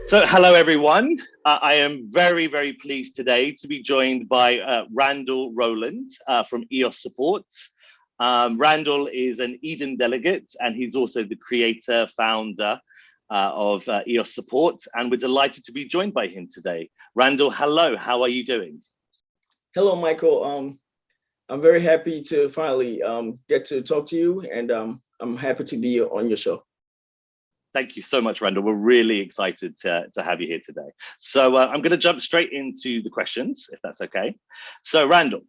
So hello, everyone. I am very, very pleased today to be joined by Randall Roland from EOS Support. Randall is an Eden delegate, and he's also the creator, founder of EOS Support, and we're delighted to be joined by him today. Randall, hello, how are you doing? Hello, Michael. I'm very happy to finally get to talk to you, and I'm happy to be on your show. Thank you so much, Randall. We're really excited to have you here today. So I'm going to jump straight into the questions, if that's okay. So Randall,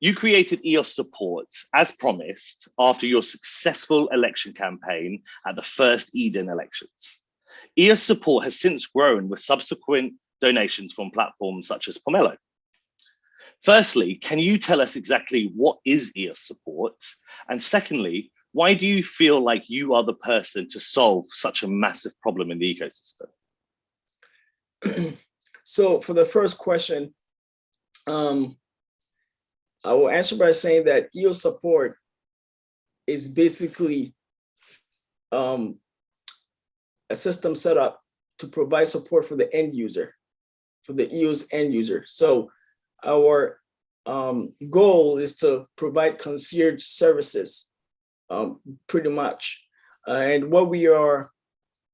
you created EOS Support, as promised, after your successful election campaign at the first Eden elections. EOS Support has since grown with subsequent donations from platforms such as Pomelo. Firstly, can you tell us exactly what is EOS Support? And secondly, why do you feel like you are the person to solve such a massive problem in the ecosystem? So for the first question, I will answer by saying that EOS Support is basically a system set up to provide support for the end user, for the EOS end user. So our goal is to provide concierge services, pretty much. And what we are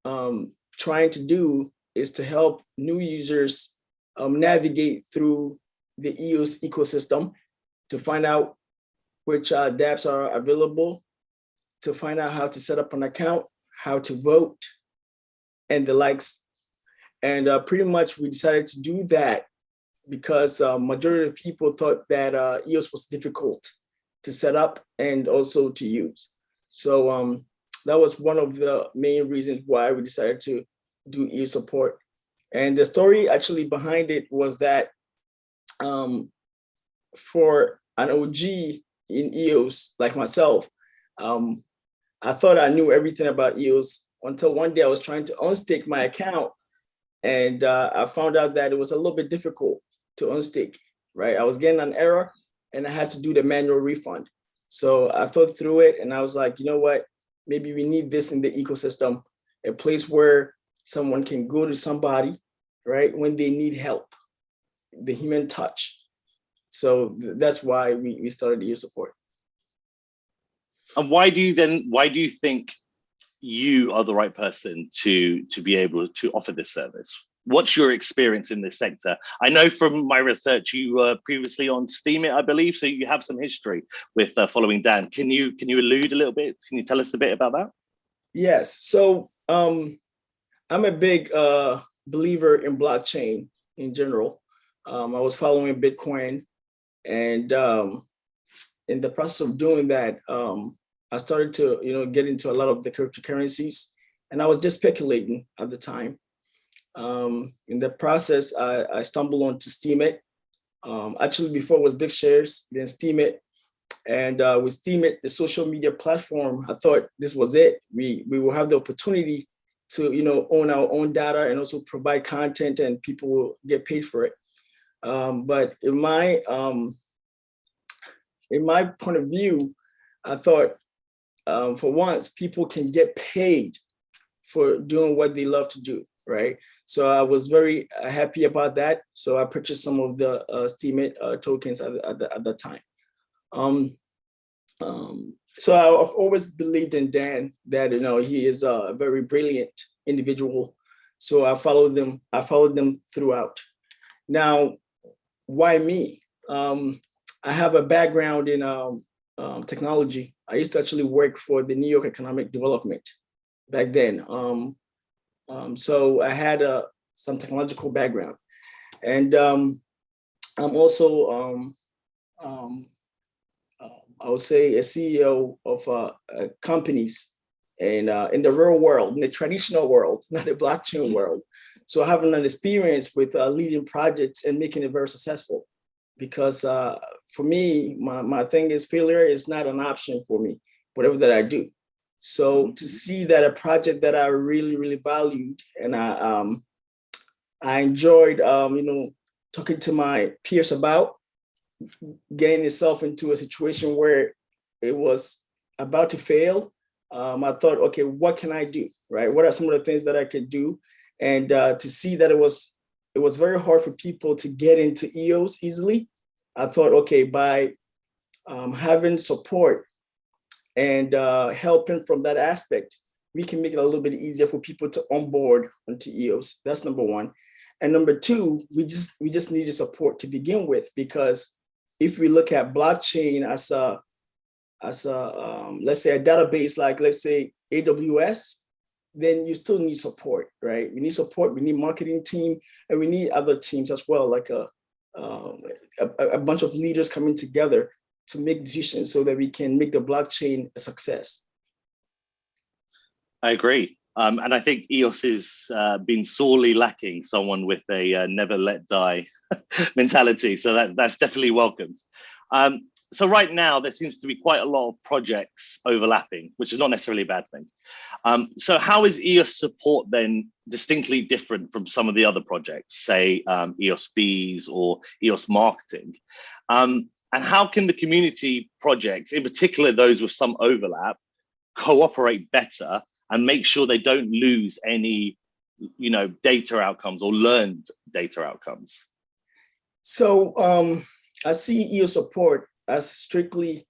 trying to do is to help new users navigate through the EOS ecosystem to find out which DApps are available, to find out how to set up an account, how to vote, and the likes. And pretty much we decided to do that because majority of people thought that EOS was difficult to set up and also to use. So that was one of the main reasons why we decided to do EOS Support. And the story actually behind it was that for an OG in EOS like myself, I thought I knew everything about EOS until one day I was trying to unstake my account, and I found out that it was a little bit difficult to unstake, right? I was getting an error and I had to do the manual refund. So I thought through it and I was like, you know what, maybe we need this in the ecosystem, a place where someone can go to somebody, right, when they need help, the human touch. So that's why we started EOS Support. And why do you think you are the right person to be able to offer this service? What's your experience in this sector? I know from my research you were previously on Steemit, I believe, so you have some history with following Dan. Can you allude a little bit? Can you tell us a bit about that? Yes. So I'm a big believer in blockchain in general. I was following Bitcoin, and in the process of doing that, I started to get into a lot of the cryptocurrencies, and I was just speculating at the time. In the process, I stumbled onto Steemit. Actually, before it was BigShares, then Steemit. And with Steemit, the social media platform, I thought this was it. We will have the opportunity to own our own data and also provide content, and people will get paid for it. But in my point of view, I thought for once people can get paid for doing what they love to do, right? So I was very happy about that. So I purchased some of the Steemit tokens at the time. So I've always believed in Dan, that he is a very brilliant individual. So I followed them throughout. Now, why me? I have a background in technology. I used to actually work for the New York Economic Development back then. So I had some technological background, and I'm also I would say a CEO of companies in the real world, in the traditional world, not the blockchain world. So I have an experience with leading projects and making it very successful. Because for me, my thing is failure is not an option for me, whatever that I do. So to see that a project that I really, really valued, and I enjoyed, talking to my peers about, getting itself into a situation where it was about to fail, I thought, okay, what can I do, right? What are some of the things that I could do? and to see that it was very hard for people to get into EOS easily, I thought, okay, by having support and helping from that aspect, we can make it a little bit easier for people to onboard onto EOS. That's number one. And number two, we just needed support to begin with, because if we look at blockchain as a let's say a database, like let's say AWS, then you still need support, right? We need support, we need marketing team, and we need other teams as well, like a bunch of leaders coming together to make decisions so that we can make the blockchain a success. I agree. And I think EOS has been sorely lacking someone with a never let die mentality. So that's definitely welcomed. So right now, there seems to be quite a lot of projects overlapping, which is not necessarily a bad thing. So how is EOS Support then distinctly different from some of the other projects, say EOS Bees or EOS Marketing? And how can the community projects, in particular those with some overlap, cooperate better and make sure they don't lose any, data outcomes or learned data outcomes? So I see EOS Support as strictly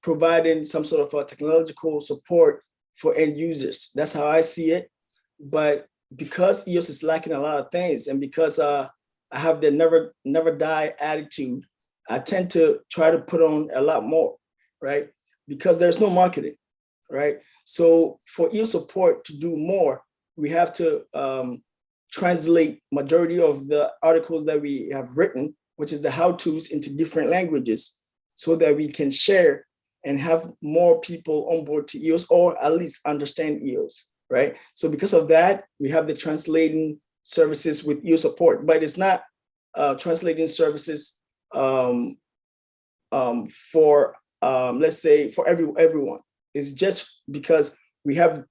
providing some sort of a technological support for end users. That's how I see it. But because EOS is lacking a lot of things, and because I have the never die attitude, I tend to try to put on a lot more, right? Because there's no marketing, right? So for EOS Support to do more, we have to translate majority of the articles that we have written, which is the how-tos, into different languages, so that we can share and have more people on board to EOS, or at least understand EOS, right? So because of that, we have the translating services with EOS Support, but it's not translating services for let's say for everyone. It's just because we have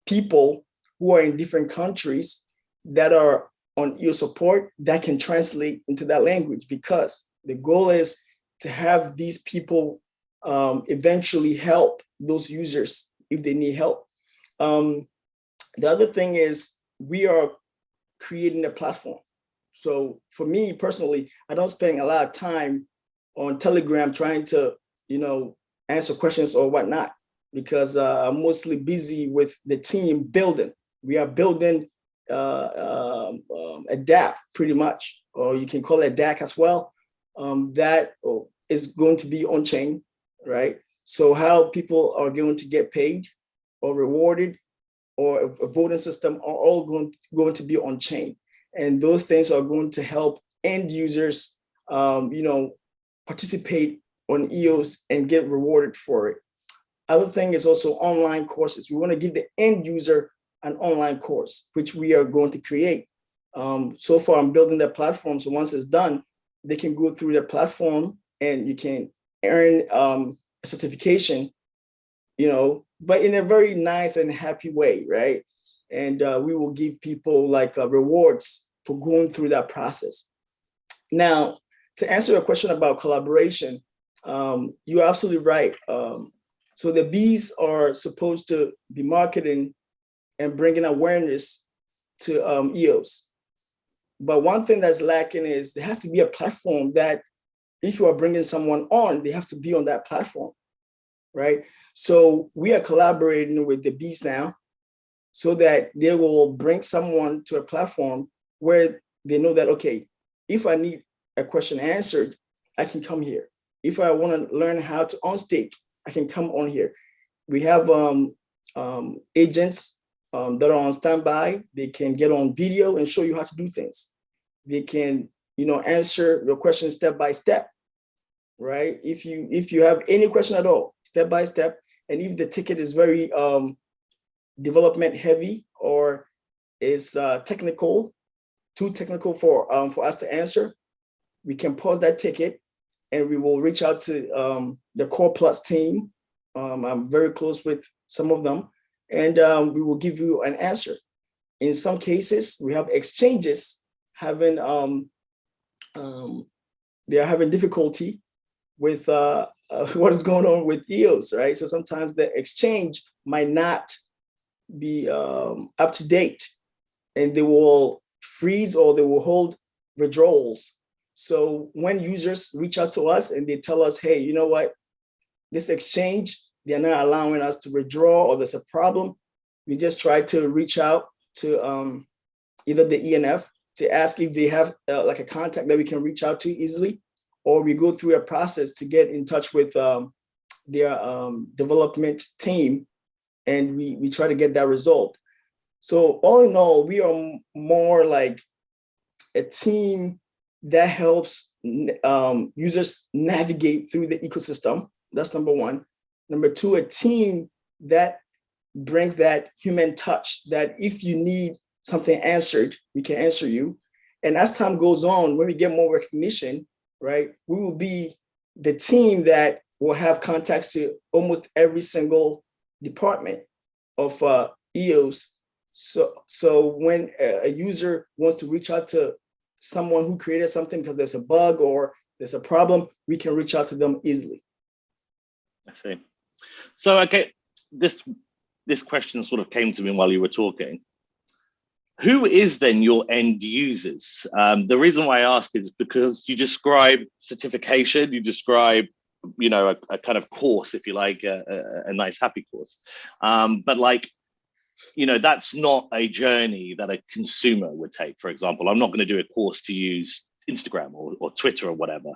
people who are in different countries that are on EOS Support that can translate into that language, because the goal is to have these people eventually help those users if they need help. The other thing is we are creating a platform. So for me personally, I don't spend a lot of time on Telegram trying to, answer questions or whatnot, because I'm mostly busy with the team building. We are building a DApp pretty much, or you can call it DAC as well, that is going to be on chain, right? So how people are going to get paid or rewarded, or a voting system, are all going to be on chain. And those things are going to help end users, participate on EOS and get rewarded for it. Other thing is also online courses. We want to give the end user an online course, which we are going to create. So far, I'm building that platform. So once it's done, they can go through the platform and you can earn a certification, but in a very nice and happy way, right? And we will give people like rewards for going through that process. Now, to answer your question about collaboration, you're absolutely right. So the bees are supposed to be marketing and bringing awareness to EOS. But one thing that's lacking is there has to be a platform that if you are bringing someone on, they have to be on that platform, right? So we are collaborating with the bees now so that they will bring someone to a platform where they know that, okay, if I need a question answered, I can come here. If I want to learn how to unstake, I can come on here. We have agents that are on standby. They can get on video and show you how to do things. They can, answer your questions step by step, right? If you have any question at all, step by step, and if the ticket is very development heavy or is technical, too technical for us to answer, we can pause that ticket and we will reach out to the Core Plus team. I'm very close with some of them, and we will give you an answer. In some cases, we have exchanges having they are having difficulty with what is going on with EOS, right? So sometimes the exchange might not be up to date, and they will freeze or they will hold withdrawals. So when users reach out to us and they tell us, hey, you know what, this exchange, they're not allowing us to withdraw, or there's a problem, we just try to reach out to either the ENF to ask if they have like a contact that we can reach out to easily, or we go through a process to get in touch with their development team, and we try to get that resolved. So all in all, we are more like a team that helps users navigate through the ecosystem. That's number one. Number two, a team that brings that human touch, that if you need something answered, we can answer you. And as time goes on, when we get more recognition, right, we will be the team that will have contacts to almost every single department of EOS. So when a user wants to reach out to someone who created something because there's a bug or there's a problem, we can reach out to them easily. I see. So, okay, this question sort of came to me while you were talking. Who is then your end users? The reason why I ask is because you describe certification, you describe, you know, a kind of course, if you like, a nice happy course. But like, you know, that's not a journey that a consumer would take. For example, I'm not going to do a course to use Instagram or Twitter or whatever.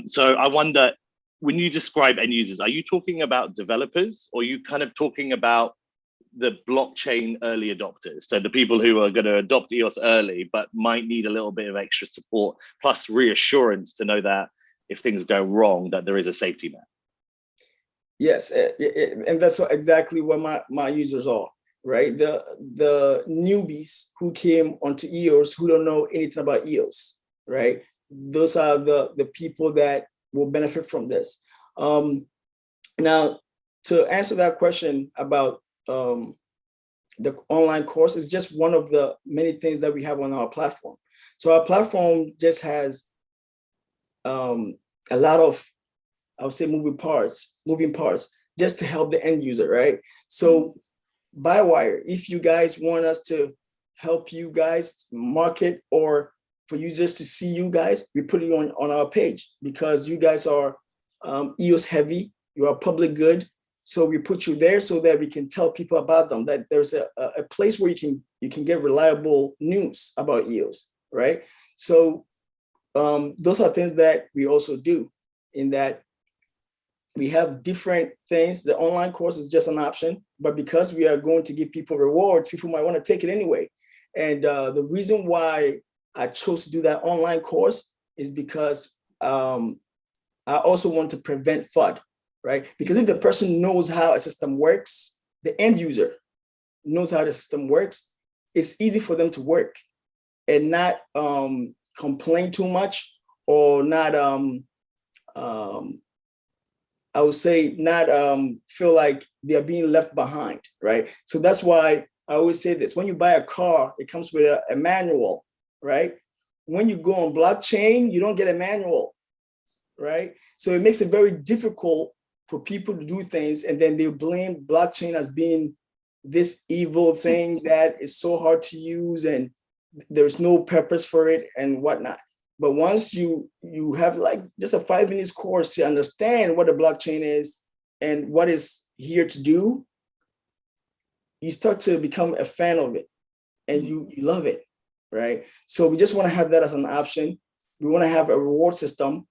So I wonder, when you describe end users, are you talking about developers, or are you kind of talking about the blockchain early adopters? So the people who are going to adopt EOS early, but might need a little bit of extra support, plus reassurance to know that if things go wrong, that there is a safety net. Yes, and that's exactly what my users are, right? The newbies who came onto EOS who don't know anything about EOS, right? Those are the people that will benefit from this. Now, to answer that question about the online course, is just one of the many things that we have on our platform. So our platform just has a lot of, I would say, moving parts, just to help the end user, right? So Bywire, if you guys want us to help you guys market, or for users to see you guys, we put it on our page, because you guys are EOS heavy, you are public good. So we put you there so that we can tell people about them, that there's a place where you can get reliable news about EOS, right? So those are things that we also do, in that we have different things. The online course is just an option, but because we are going to give people rewards, people might want to take it anyway. And the reason why I chose to do that online course is because I also want to prevent FUD, right? Because if the person knows how a system works, the end user knows how the system works, it's easy for them to work and not complain too much, or not, I would say, not feel like they're being left behind, right? So that's why I always say this: when you buy a car, it comes with a manual, right? When you go on blockchain, you don't get a manual, right? So it makes it very difficult for people to do things, and then they blame blockchain as being this evil thing that is so hard to use and there's no purpose for it and whatnot. But once you have like just a 5 minutes course to understand what a blockchain is and what it's here to do, you start to become a fan of it, and you love it, right? So we just want to have that as an option. We want to have a reward system,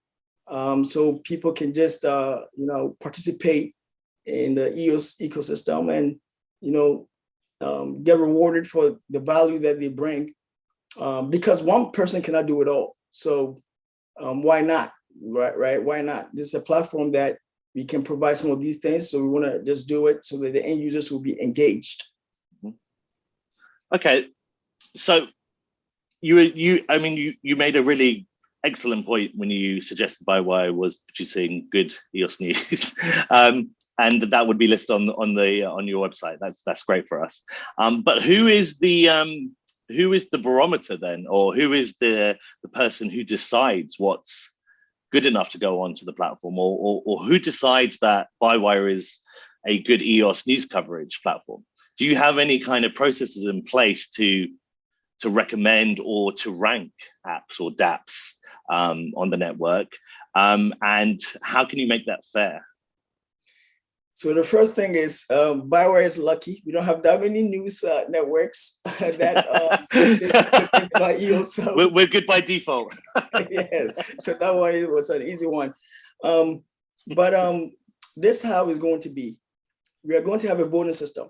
so people can just participate in the EOS ecosystem and get rewarded for the value that they bring, because one person cannot do it all. So why not, right? Why not? This is a platform that we can provide some of these things, so we want to just do it so that the end users will be engaged. Okay, so you made a really excellent point when you suggested Bywire was producing good EOS news, and that would be listed on your website. That's great for us. But who is the barometer then, or who is the person who decides what's good enough to go onto the platform, or who decides that Bywire is a good EOS news coverage platform? Do you have any kind of processes in place to recommend or to rank apps or DApps on the network? And how can you make that fair? So the first thing is Bywire is lucky. We don't have that many news networks that by EOS. We're good by default. Yes, so that one was an easy one. But this how it's going to be. We are going to have a voting system,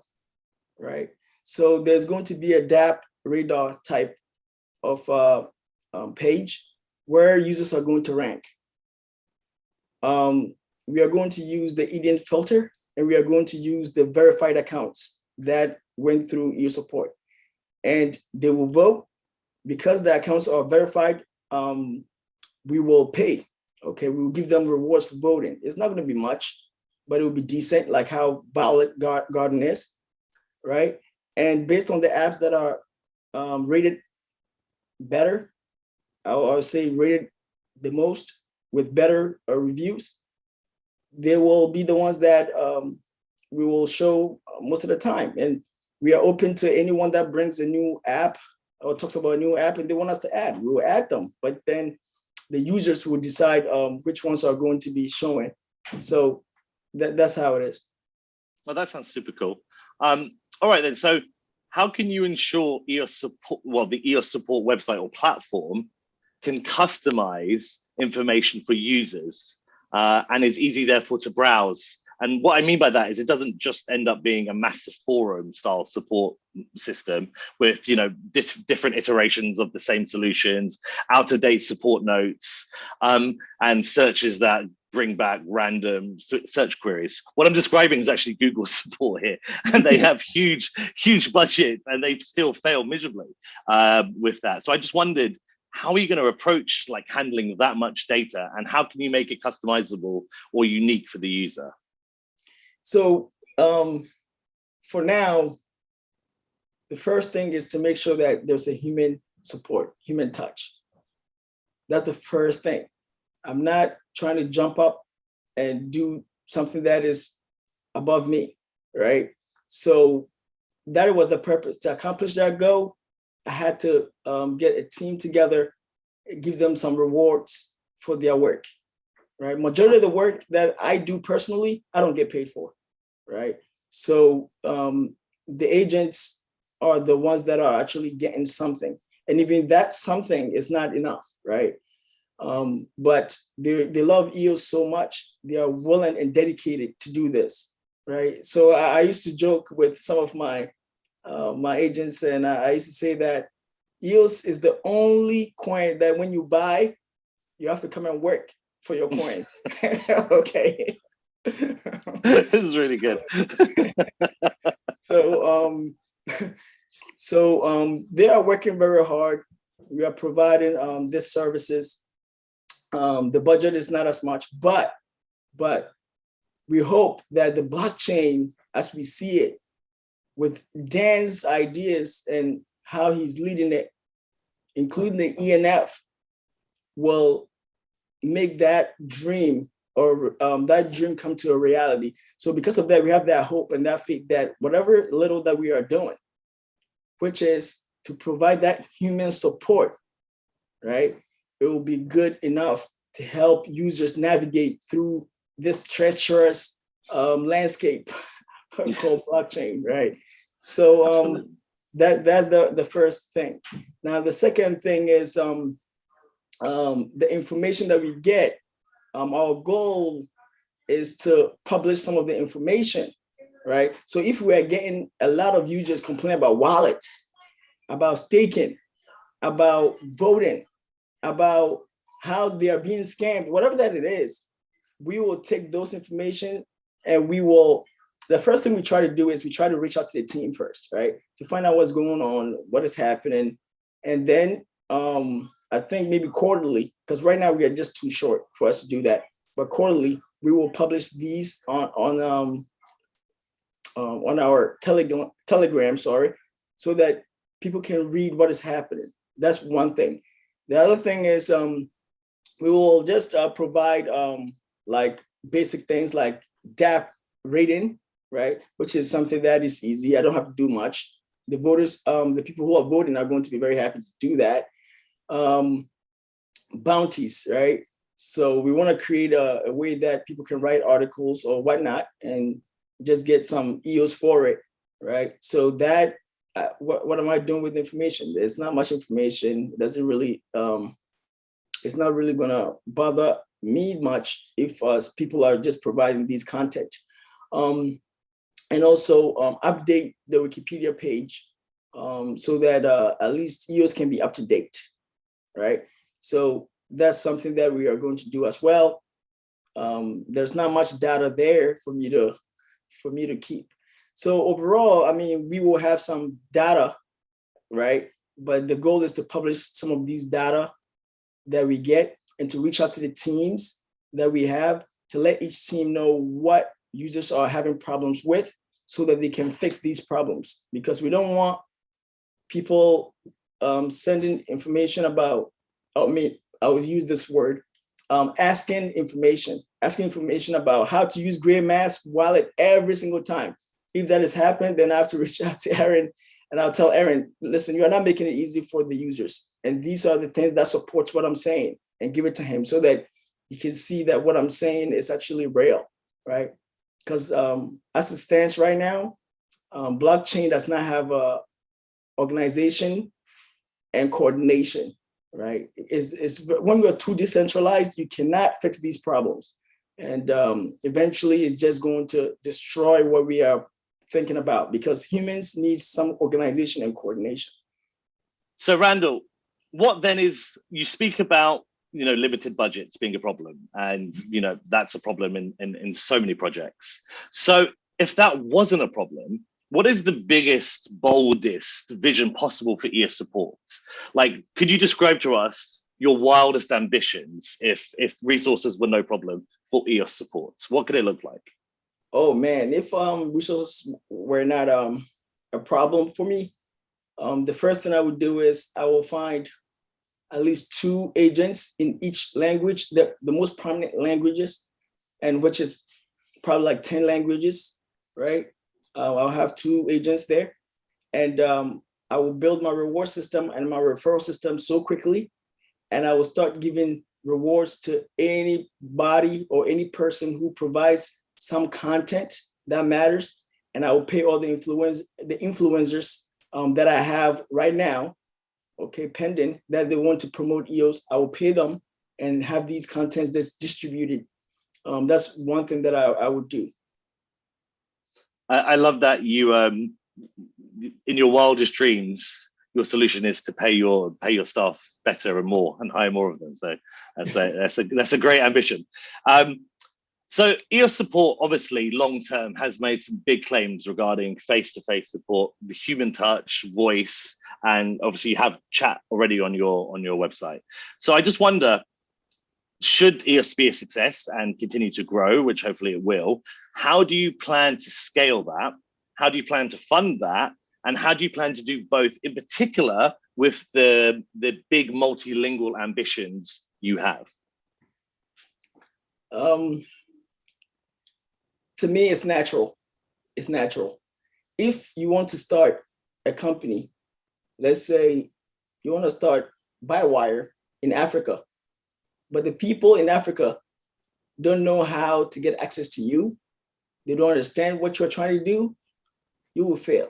right? So there's going to be a DApp radar type of page where users are going to rank. We are going to use the Eden filter, and we are going to use the verified accounts that went through EOS Support. And they will vote. Because the accounts are verified, we will pay. Okay, we will give them rewards for voting. It's not going to be much, but it will be decent, like how Ballot Garden is, right? And based on the apps that are rated better, I'll say rated the most with better reviews, they will be the ones that we will show most of the time. And we are open to anyone that brings a new app or talks about a new app and they want us to add, we will add them. But then the users will decide which ones are going to be showing. So that's how it is. Well, that sounds super cool. All right then, so how can you ensure EOS Support, well, the EOS Support website or platform can customize information for users and is easy therefore to browse? And what I mean by that is it doesn't just end up being a massive forum style support system with, different iterations of the same solutions, out of date support notes, and searches that bring back random search queries. What I'm describing is actually Google support here, and they have huge budgets and they still fail miserably with that. So I just wondered, how are you going to approach like handling that much data, and how can you make it customizable or unique for the user? So for now, the first thing is to make sure that there's a human support, human touch. That's the first thing. I'm not trying to jump up and do something that is above me, right? So that was the purpose. To accomplish that goal, I had to get a team together, give them some rewards for their work, right? Majority of the work that I do personally, I don't get paid for, right? So the agents are the ones that are actually getting something. And even that something is not enough, right? But they love EOS so much, they are willing and dedicated to do this, right? So I used to joke with some of my agents, and I used to say that EOS is the only coin that when you buy, you have to come and work for your coin. Okay. This is really good. So they are working very hard. We are providing these services. The budget is not as much, but we hope that the blockchain, as we see it, with Dan's ideas and how he's leading it, including the ENF, will make that dream or that dream come to a reality. So because of that, we have that hope and that faith that whatever little that we are doing, which is to provide that human support, right? It will be good enough to help users navigate through this treacherous landscape called blockchain, right? So that's the first thing. Now, the second thing is the information that we get. Our goal is to publish some of the information, right? So if we are getting a lot of users complaining about wallets, about staking, about voting, about how they are being scammed, whatever that it is, we will take those information and we will, the first thing we try to do is we try to reach out to the team first, right? To find out what's going on, what is happening. And then I think maybe quarterly, because right now we are just too short for us to do that. But quarterly, we will publish these on our Telegram, so that people can read what is happening. That's one thing. The other thing is we will just provide like basic things like DApp rating right? Which is something that is easy. I don't have to do much. The voters, the people who are voting are going to be very happy to do that. Bounties, right? So we want to create a way that people can write articles or whatnot and just get some EOS for it, right? So that, what am I doing with information? There's not much information. It doesn't really, it's not really gonna bother me much if people are just providing these content. And also update the Wikipedia page so that at least EOS can be up to date, right? So that's something that we are going to do as well. There's not much data there for me to keep. So overall, I mean, we will have some data, right? But the goal is to publish some of these data that we get and to reach out to the teams that we have to let each team know what users are having problems with so that they can fix these problems. Because we don't want people sending information about, I mean, I would use this word, asking information about how to use Gray Mass wallet every single time. If that has happened, then I have to reach out to Aaron and I'll tell Aaron, listen, you're not making it easy for the users. And these are the things that supports what I'm saying, and give it to him so that he can see that what I'm saying is actually real, right? Because as it stands right now, blockchain does not have a organization and coordination, right? It's when we're too decentralized, you cannot fix these problems. And eventually it's just going to destroy what we are thinking about, because humans need some organization and coordination. So Randall, what then is, you speak about, limited budgets being a problem, and that's a problem in so many projects. So if that wasn't a problem, what is the biggest, boldest vision possible for EOS Support? Like, could you describe to us your wildest ambitions if resources were no problem for EOS Support? What could it look like? Oh man, if resources were not a problem for me, the first thing I would do is I will find at least 2 agents in each language, the most prominent languages, and which is probably like 10 languages, right? I'll have 2 agents there, and I will build my reward system and my referral system so quickly, and I will start giving rewards to anybody or any person who provides some content that matters, and I will pay all the influencers that I have right now, okay, pending that they want to promote EOS. I will pay them and have these contents that's distributed. That's one thing that I would do. I love that you, in your wildest dreams, your solution is to pay your staff better and more and hire more of them. So that's a great ambition. So EOS Support, obviously, long term, has made some big claims regarding face-to-face support, the human touch, voice, and obviously you have chat already on your website. So I just wonder, should EOS be a success and continue to grow, which hopefully it will, how do you plan to scale that? How do you plan to fund that? And how do you plan to do both, in particular with the big multilingual ambitions you have? To me, it's natural. It's natural. If you want to start a company, let's say you want to start Bywire in Africa, but the people in Africa don't know how to get access to you, they don't understand what you're trying to do, you will fail,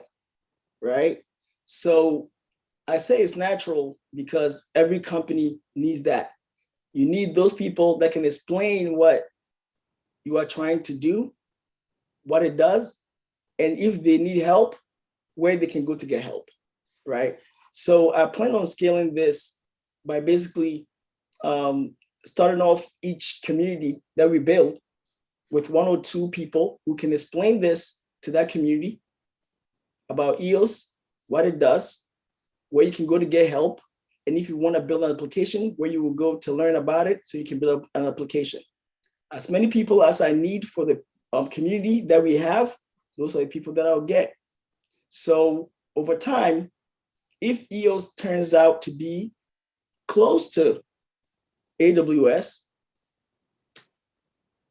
right? So I say it's natural because every company needs that. You need those people that can explain what you are trying to do, what it does, and if they need help, where they can go to get help, right? So I plan on scaling this by basically starting off each community that we build with 1 or 2 people who can explain this to that community about EOS, what it does, where you can go to get help, and if you want to build an application, where you will go to learn about it so you can build an application. As many people as I need for the community that we have, those are the people that I'll get. So over time, if EOS turns out to be close to AWS,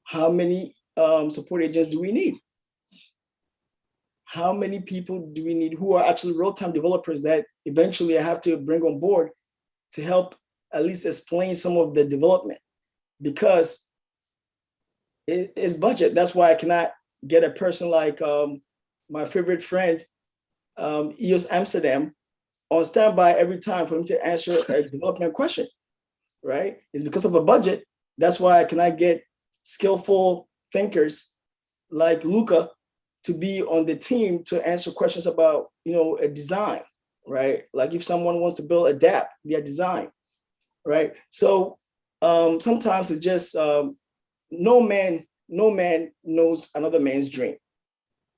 how many support agents do we need? how many people do we need who are actually real-time developers that eventually I have to bring on board to help at least explain some of the development, because it's budget. That's why I cannot get a person like my favorite friend, EOS Amsterdam, on standby every time for him to answer a development question, right? It's because of a budget. That's why I cannot get skillful thinkers like Luca to be on the team to answer questions about, a design, right? Like if someone wants to build a DApp, their design, right? So sometimes it's just no man knows another man's dream,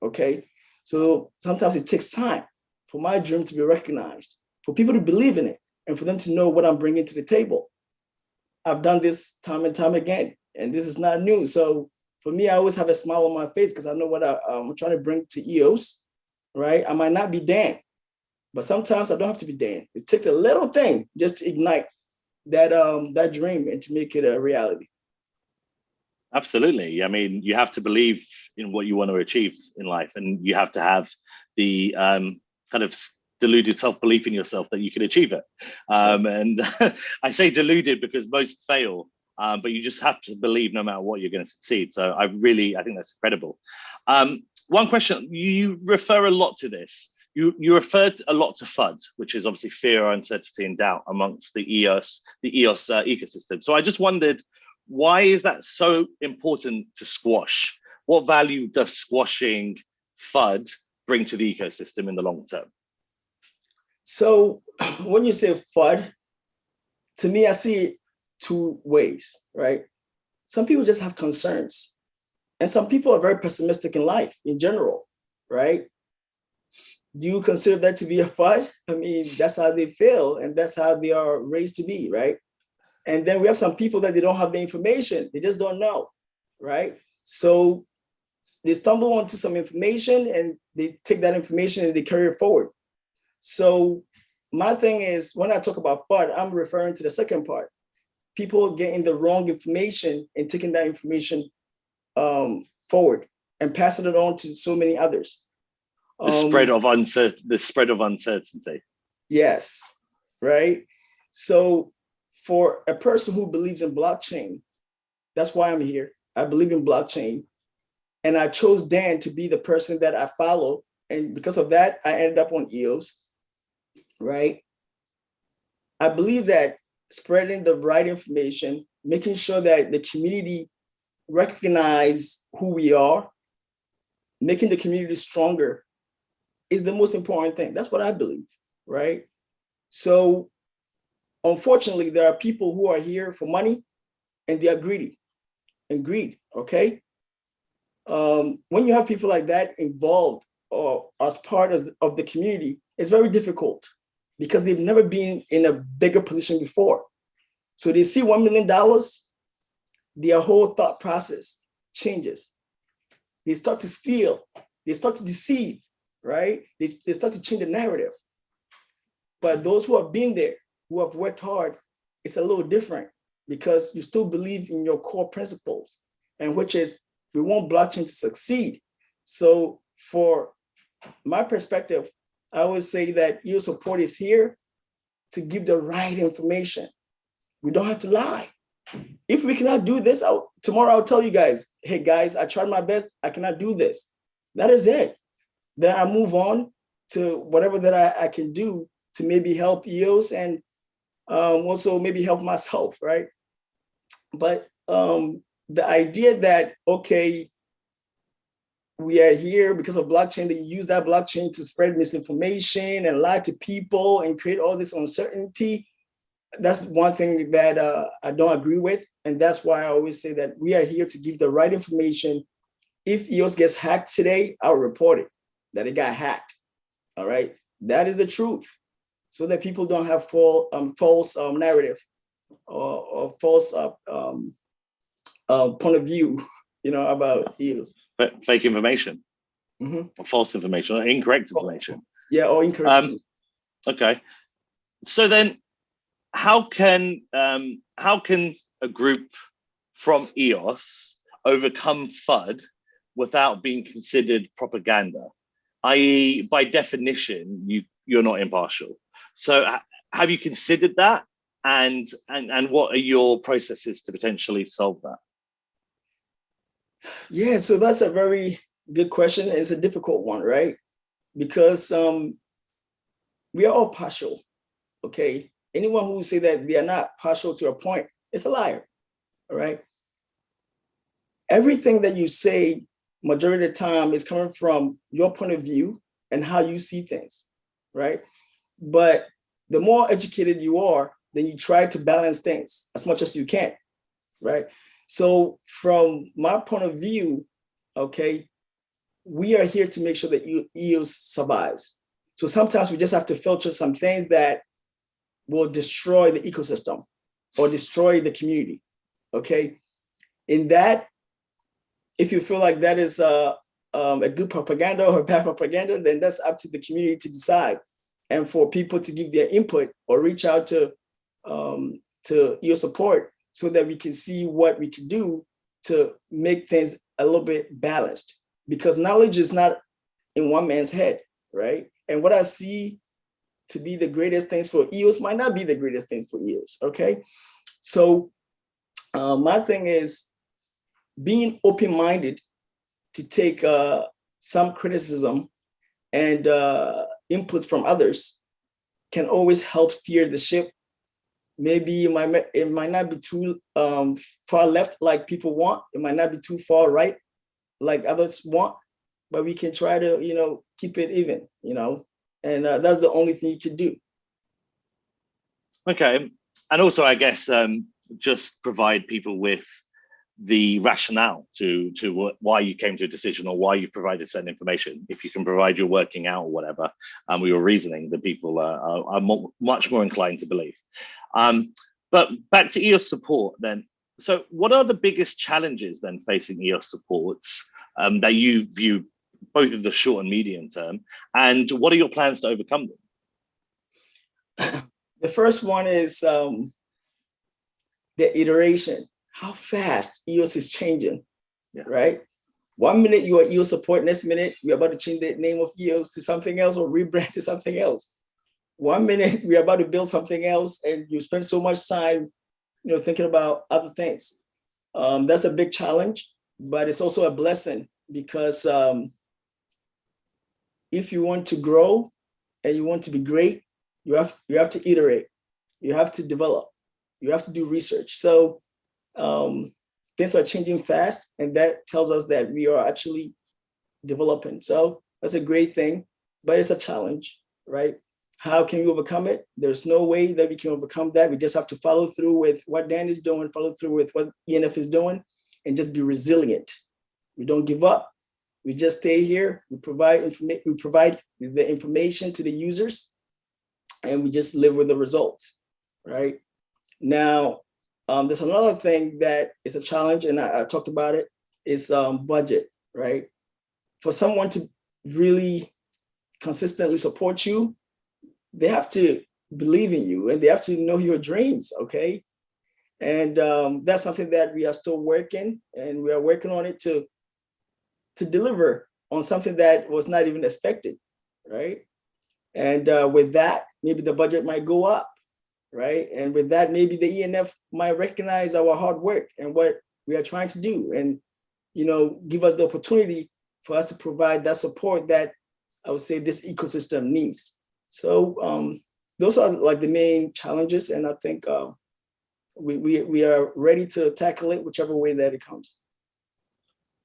okay? So sometimes it takes time for my dream to be recognized, for people to believe in it, and for them to know what I'm bringing to the table. I've done this time and time again, and this is not new. So for me, I always have a smile on my face because I know what I'm trying to bring to EOS, right? I might not be Dan, but sometimes I don't have to be Dan. It takes a little thing just to ignite that dream and to make it a reality. Absolutely. I mean, you have to believe in what you want to achieve in life, and you have to have the kind of deluded self-belief in yourself that you can achieve it. And I say deluded because most fail, but you just have to believe no matter what, you're going to succeed. So I think that's incredible. One question, you refer a lot to this. You referred a lot to FUD, which is obviously fear, uncertainty, and doubt amongst the EOS ecosystem. So I just wondered, why is that so important to squash? What value does squashing FUD bring to the ecosystem in the long term? So when you say FUD, to me, I see it two ways, right? Some people just have concerns, and some people are very pessimistic in life in general, right? Do you consider that to be a FUD? I mean, that's how they feel, and that's how they are raised to be, right? And then we have some people that they don't have the information. They just don't know, right? So they stumble onto some information and they take that information and they carry it forward. So my thing is, when I talk about FUD, I'm referring to the second part. People getting the wrong information and taking that information forward and passing it on to so many others. The spread of uncertainty. Yes, right? So for a person who believes in blockchain, that's why I'm here. I believe in blockchain. And I chose Dan to be the person that I follow. And because of that, I ended up on EOS, right? I believe that spreading the right information, making sure that the community recognize who we are, making the community stronger is the most important thing. That's what I believe, right? So unfortunately, there are people who are here for money and they are greedy and greed, okay? When you have people like that involved or as part of the community, it's very difficult because they've never been in a bigger position before. So they see $1 million, their whole thought process changes. They start to steal, they start to deceive, right? They start to change the narrative. But those who have been there, who have worked hard, it's a little different because you still believe in your core principles, and which is we want blockchain to succeed. So for my perspective, I would say that EOS Support is here to give the right information. We don't have to lie. If we cannot do this, tomorrow I'll tell you guys, hey guys, I tried my best, I cannot do this. That is it. Then I move on to whatever that I can do to maybe help EOS and also maybe help myself, right? But the idea that, okay, we are here because of blockchain, that you use that blockchain to spread misinformation and lie to people and create all this uncertainty, that's one thing that I don't agree with. And that's why I always say that we are here to give the right information. If EOS gets hacked today, I'll report it, that it got hacked, all right? That is the truth, so that people don't have false narrative or false point of view, about EOS. Fake information, or false information, or incorrect information. Yeah, or incorrect. Okay, so then how can a group from EOS overcome FUD without being considered propaganda? i.e., by definition, you're not impartial. So have you considered that? And what are your processes to potentially solve that? Yeah, so that's a very good question. It's a difficult one, right? Because we are all partial, okay? Anyone who say that they are not partial to a point is a liar, all right? Everything that you say, majority of the time, is coming from your point of view and how you see things, right? But the more educated you are, then you try to balance things as much as you can, right? So from my point of view, okay, we are here to make sure that EOS survives. So sometimes we just have to filter some things that will destroy the ecosystem or destroy the community, okay? In that, if you feel like that is a good propaganda or bad propaganda, then that's up to the community to decide, and for people to give their input or reach out to EOS Support so that we can see what we can do to make things a little bit balanced. Because knowledge is not in one man's head, right? And what I see to be the greatest things for EOS might not be the greatest things for EOS, okay? So my thing is being open-minded to take some criticism and inputs from others can always help steer the ship. Maybe it might not be too far left like people want. It might not be too far right like others want, but we can try to, keep it even, and that's the only thing you can do. Okay. And also, I guess, just provide people with the rationale to why you came to a decision or why you provided certain information. If you can provide your working out or whatever, and your reasoning, that people are much more inclined to believe. But back to EOS Support then. So what are the biggest challenges then facing EOS Supports that you view both in the short and medium term? And what are your plans to overcome them? The first one is the iteration. How fast EOS is changing, right? 1 minute you are EOS Support, next minute we're about to change the name of EOS to something else or rebrand to something else. 1 minute we're about to build something else and you spend so much time thinking about other things. That's a big challenge, but it's also a blessing because if you want to grow and you want to be great, you have to iterate, you have to develop, you have to do research. So things are changing fast, and that tells us that we are actually developing. So that's a great thing, but it's a challenge, right? How can we overcome it? There's no way that we can overcome that. We just have to follow through with what Dan is doing, follow through with what ENF is doing, and just be resilient. We don't give up. We just stay here. We provide the information to the users, and we just live with the results, right? Now, there's another thing that is a challenge, and I talked about it, is budget, right? For someone to really consistently support you, they have to believe in you and they have to know your dreams, okay? And that's something that we are still working, and we are working on it to deliver on something that was not even expected, right? And with that, maybe the budget might go up, right? And with that, maybe the ENF might recognize our hard work and what we are trying to do, and give us the opportunity for us to provide that support that I would say this ecosystem needs. So those are like the main challenges, and I think we are ready to tackle it whichever way that it comes.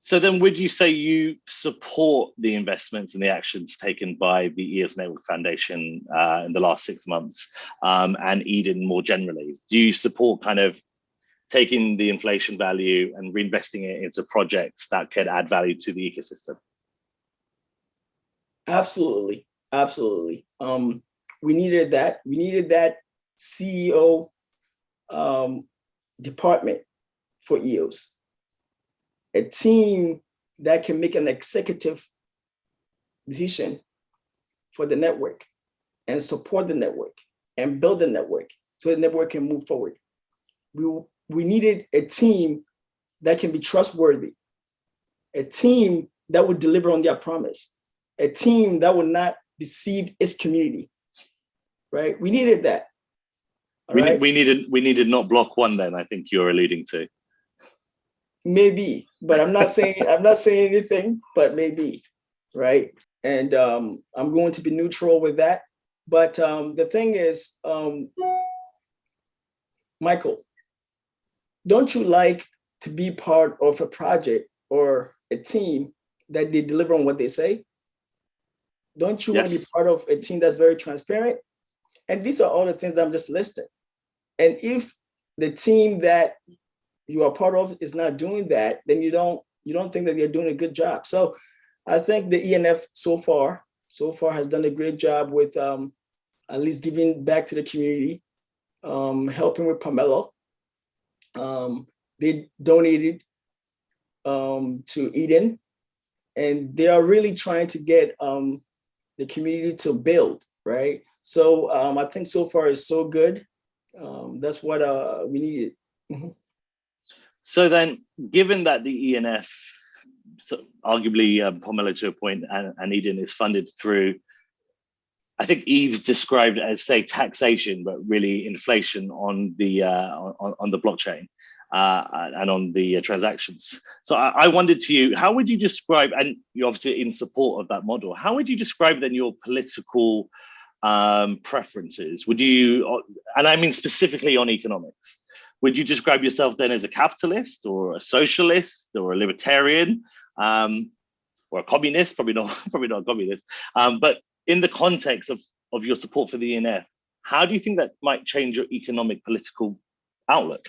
So then would you say you support the investments and the actions taken by the EOS Network Foundation in the last 6 months and Eden more generally? Do you support kind of taking the inflation value and reinvesting it into projects that could add value to the ecosystem? Absolutely, absolutely. We needed that. We needed that CEO department for EOS. A team that can make an executive decision for the network and support the network and build the network so the network can move forward. We needed a team that can be trustworthy, a team that would deliver on their promise, a team that would not deceive its community, right? We needed that. We needed not block one. Then I think you're alluding to. Maybe, but I'm not saying anything, but maybe, right? And I'm going to be neutral with that. But the thing is, Michael, don't you like to be part of a project or a team that they deliver on what they say? Don't you want to be part of a team that's very transparent? And these are all the things that I'm just listing. And if the team that you are part of is not doing that, then you don't think that they're doing a good job. So I think the ENF so far has done a great job with at least giving back to the community, helping with Pomelo. They donated to Eden, and they are really trying to get the community to build, right? So I think so far it's so good. That's what we needed. Mm-hmm. So then, given that the ENF, so arguably Pomelo to a point, and Eden is funded through, I think Eve's described as, say, taxation, but really inflation on the blockchain and on the transactions. So I wondered to you, how would you describe, and you're obviously in support of that model, how would you describe then your political preferences? Would you, and I mean specifically on economics, would you describe yourself then as a capitalist or a socialist or a libertarian or a communist? Probably not a communist. But in the context of your support for the ENF, how do you think that might change your economic political outlook?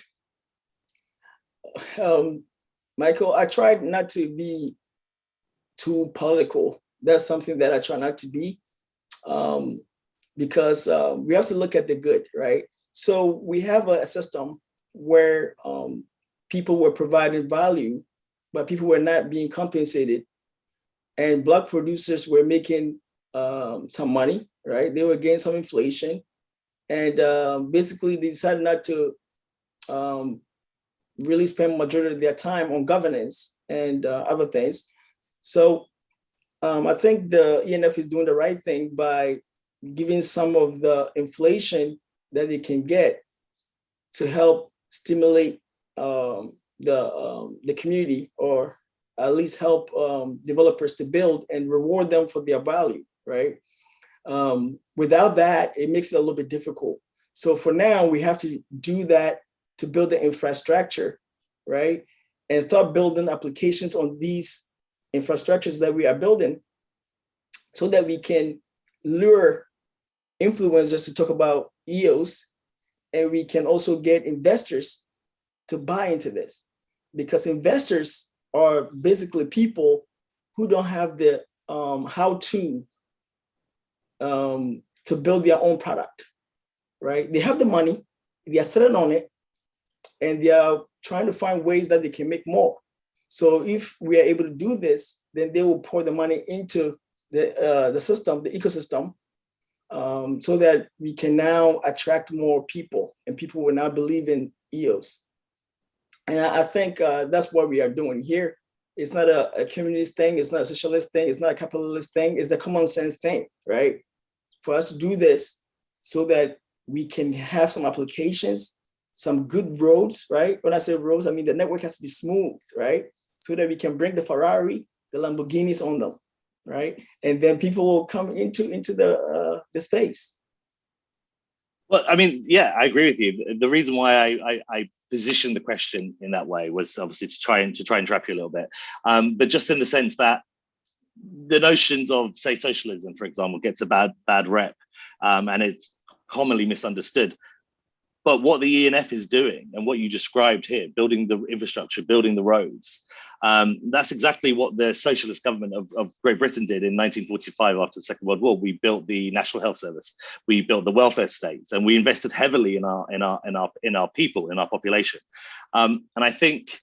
Michael, I tried not to be too political. That's something that I try not to be, because we have to look at the good, right? So we have a system where people were providing value, but people were not being compensated. And block producers were making some money, right? They were getting some inflation. And basically they decided not to really spend majority of their time on governance and other things. So I think the ENF is doing the right thing by giving some of the inflation that they can get to help stimulate the community, or at least help developers to build and reward them for their value, right? Without that, it makes it a little bit difficult. So for now, we have to do that to build the infrastructure, right? And start building applications on these infrastructures that we are building so that we can lure influencers to talk about EOS, and we can also get investors to buy into this, because investors are basically people who don't have the how to build their own product, right? They have the money, they are sitting on it, and they are trying to find ways that they can make more. So if we are able to do this, then they will pour the money into the system, the ecosystem, so that we can now attract more people, and people will now believe in EOS. And I think that's what we are doing here. It's not a communist thing, it's not a socialist thing, it's not a capitalist thing, it's the common sense thing, right? For us to do this so that we can have some applications, some good roads, right? When I say roads, I mean the network has to be smooth, right? So that we can bring the Ferrari, the Lamborghinis on them, right? And then people will come into the space. Well, I mean, yeah, I agree with you. The reason why I positioned the question in that way was obviously to try and trap you a little bit, but just in the sense that the notions of, say, socialism, for example, gets a bad rep, and it's commonly misunderstood. But what the ENF is doing, and what you described here, building the infrastructure, building the roads, that's exactly what the socialist government of Great Britain did in 1945 after the Second World War. We built the National Health Service, we built the welfare states, and we invested heavily in our people, in our population. And I think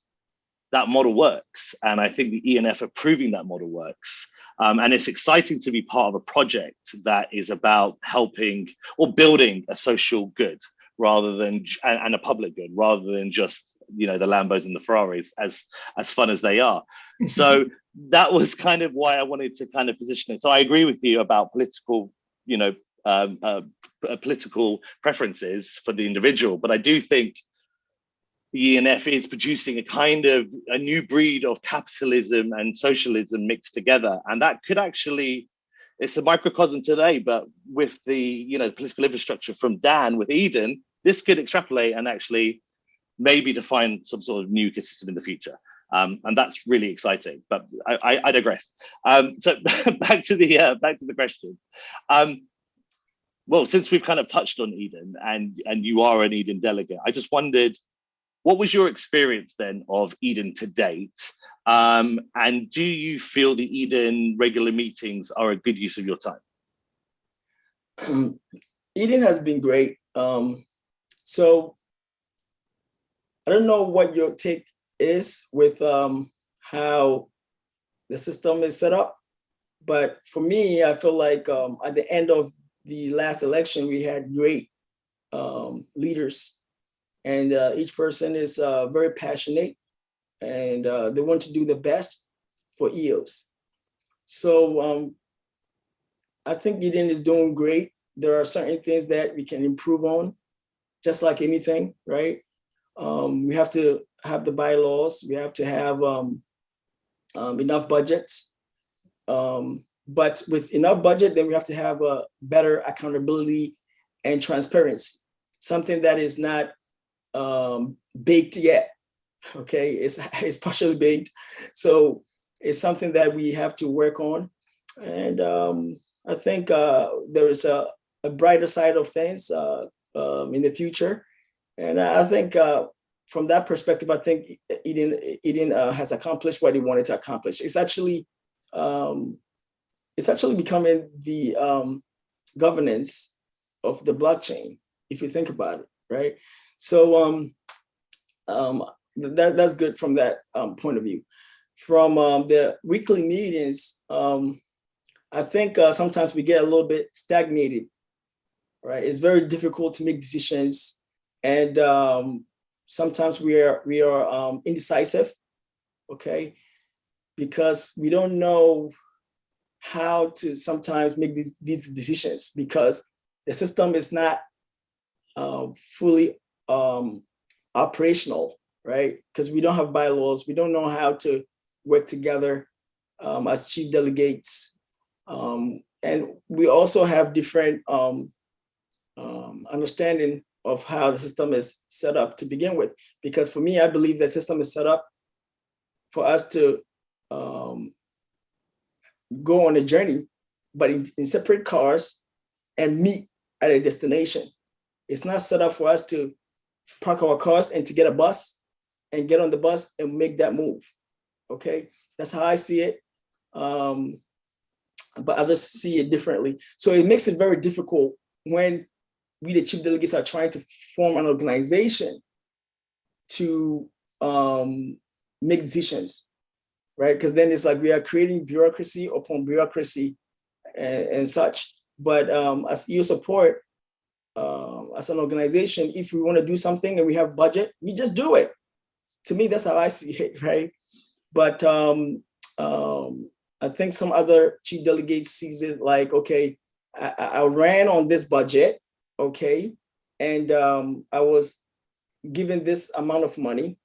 that model works, and I think the ENF are proving that model works. And it's exciting to be part of a project that is about helping or building a social good, rather than, and a public good, rather than just, you know, the Lambos and the Ferraris, as fun as they are. So that was kind of why I wanted to kind of position it. So I agree with you about political, political preferences for the individual, but I do think the ENF is producing a new breed of capitalism and socialism mixed together. And that could actually, it's a microcosm today, but with the political infrastructure from Dan with Eden, this could extrapolate and actually maybe define some sort of new ecosystem in the future. And that's really exciting, but I digress. So back to the questions. Well, since we've kind of touched on Eden and you are an Eden delegate, I just wondered, what was your experience then of Eden to date? And do you feel the Eden regular meetings are a good use of your time? Eden has been great. So I don't know what your take is with how the system is set up, but for me, I feel like at the end of the last election, we had great leaders, and each person is very passionate, and they want to do the best for EOS. So I think Eden is doing great. There are certain things that we can improve on, just like anything, right? We have to have the bylaws. We have to have enough budgets. But with enough budget, then we have to have a better accountability and transparency, something that is not baked yet. Okay, it's partially baked. So it's something that we have to work on. And I think there is a brighter side of things in the future. And I think from that perspective, I think Eden has accomplished what he wanted to accomplish. It's actually becoming the governance of the blockchain, if you think about it, right? So that's good from that point of view. From the weekly meetings, I think sometimes we get a little bit stagnated, right? It's very difficult to make decisions, and sometimes we are indecisive, okay, because we don't know how to sometimes make these decisions because the system is not fully operational, right? Because we don't have bylaws, we don't know how to work together as chief delegates, and we also have different understanding of how the system is set up to begin with. Because for me, I believe that system is set up for us to go on a journey, but in separate cars and meet at a destination. It's not set up for us to park our cars and to get a bus and get on the bus and make that move. Okay, that's how I see it. But others see it differently. So it makes it very difficult when we, the chief delegates, are trying to form an organization to make decisions, right? Because then it's like we are creating bureaucracy upon bureaucracy and such. But as EOS Support, as an organization, if we want to do something and we have budget, we just do it. To me, that's how I see it, right? But I think some other chief delegates sees it like, okay, I ran on this budget, okay, and I was given this amount of money.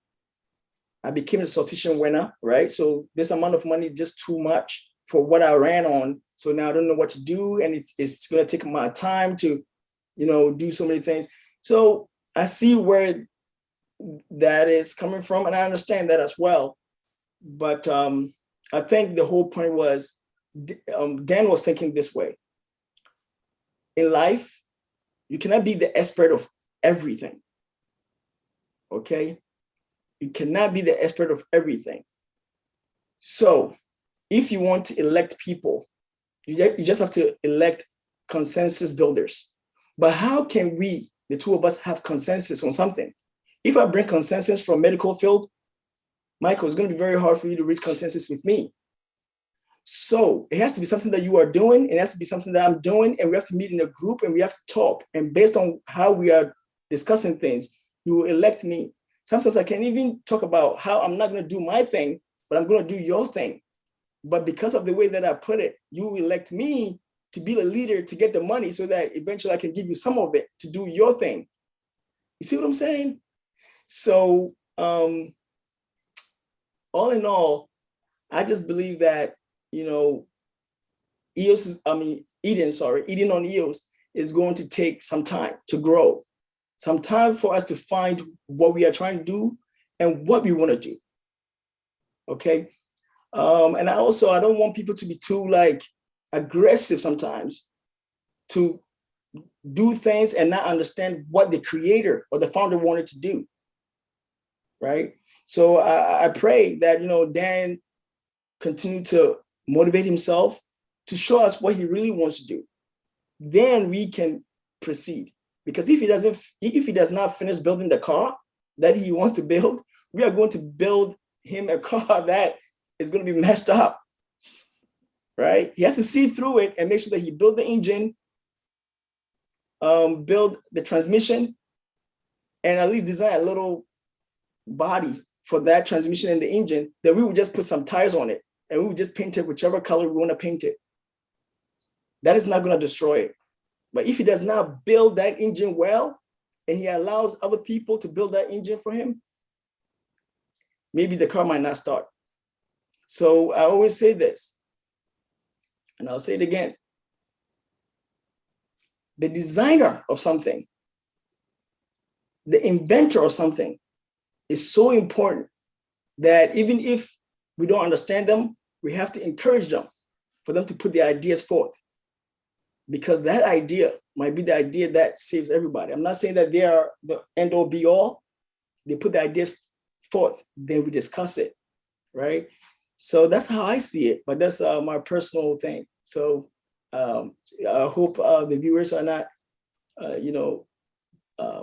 I became a sortition winner, right? So this amount of money is just too much for what I ran on. So now I don't know what to do, and it's going to take my time to, do so many things. So I see where that is coming from, and I understand that as well. But I think the whole point was Dan was thinking this way. In life, you cannot be the expert of everything. Okay? You cannot be the expert of everything. So if you want to elect people, you just have to elect consensus builders. But how can we, the two of us, have consensus on something? If I bring consensus from medical field, Michael, it's going to be very hard for you to reach consensus with me. So it has to be something that you are doing. It has to be something that I'm doing. And we have to meet in a group and we have to talk. And based on how we are discussing things, you will elect me. Sometimes I can even talk about how I'm not going to do my thing, but I'm going to do your thing. But because of the way that I put it, you elect me to be the leader to get the money so that eventually I can give you some of it to do your thing. You see what I'm saying? So all in all, I just believe that, Eden on EOS is going to take some time to grow, some time for us to find what we are trying to do and what we want to do. Okay. And I don't want people to be too aggressive sometimes to do things and not understand what the creator or the founder wanted to do. Right. So I pray that, Dan continue to motivate himself to show us what he really wants to do. Then we can proceed. Because if he does not finish building the car that he wants to build, we are going to build him a car that is going to be messed up. Right? He has to see through it and make sure that he build the engine, build the transmission, and at least design a little body for that transmission and the engine, that we would just put some tires on it and we would just paint it whichever color we want to paint it. That is not going to destroy it. But if he does not build that engine well, and he allows other people to build that engine for him, maybe the car might not start. So I always say this, and I'll say it again. The designer of something, the inventor of something is so important that even if we don't understand them, we have to encourage them for them to put their ideas forth. Because that idea might be the idea that saves everybody. I'm not saying that they are the end all be all. They put the ideas forth, then we discuss it, right? So that's how I see it, but that's my personal thing. So I hope the viewers are not,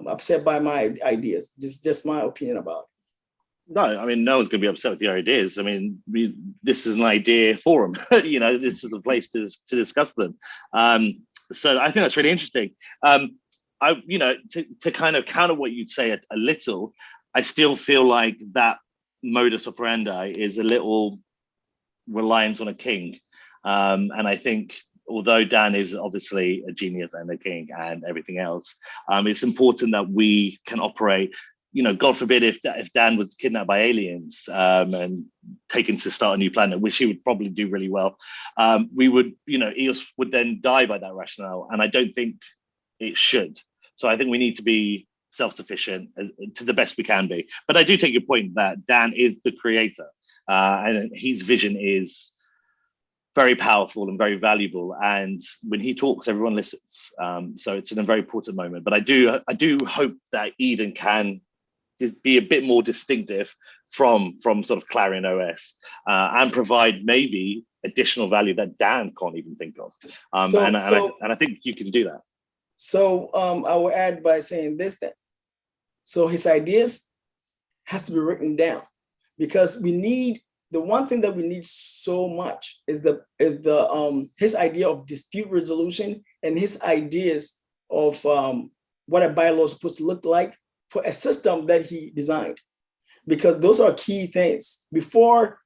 upset by my ideas. Just my opinion about it. No, I mean, no one's going to be upset with your ideas. I mean, this is an idea forum. This is the place to discuss them. So I think that's really interesting. To kind of counter what you'd say a little, I still feel like that modus operandi is a little reliant on a king. And I think, although Dan is obviously a genius and a king and everything else, it's important that we can operate. God forbid if Dan was kidnapped by aliens and taken to start a new planet, which he would probably do really well, we would, EOS would then die by that rationale. And I don't think it should. So I think we need to be self-sufficient to the best we can be. But I do take your point that Dan is the creator and his vision is very powerful and very valuable. And when he talks, everyone listens. So it's in a very important moment. But I do hope that Eden can be a bit more distinctive from sort of Clarion OS and provide maybe additional value that Dan can't even think of. And I think you can do that. So I will add by saying this then. So his ideas has to be written down, because we need, the one thing that we need so much is his idea of dispute resolution and his ideas of what a bylaw is supposed to look like for a system that he designed, because those are key things before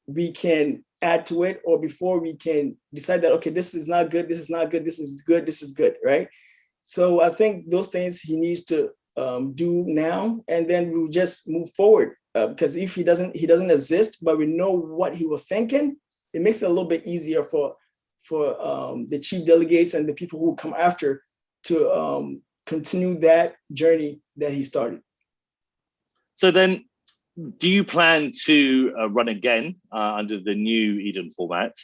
we can add to it, or before we can decide that, okay, this is not good, this is not good, this is good, this is good, right? So I think those things he needs to do now, and then we'll just move forward. Because if he doesn't exist, but we know what he was thinking, it makes it a little bit easier for the chief delegates and the people who come after to continue that journey that he started. So then, do you plan to run again under the new Eden format?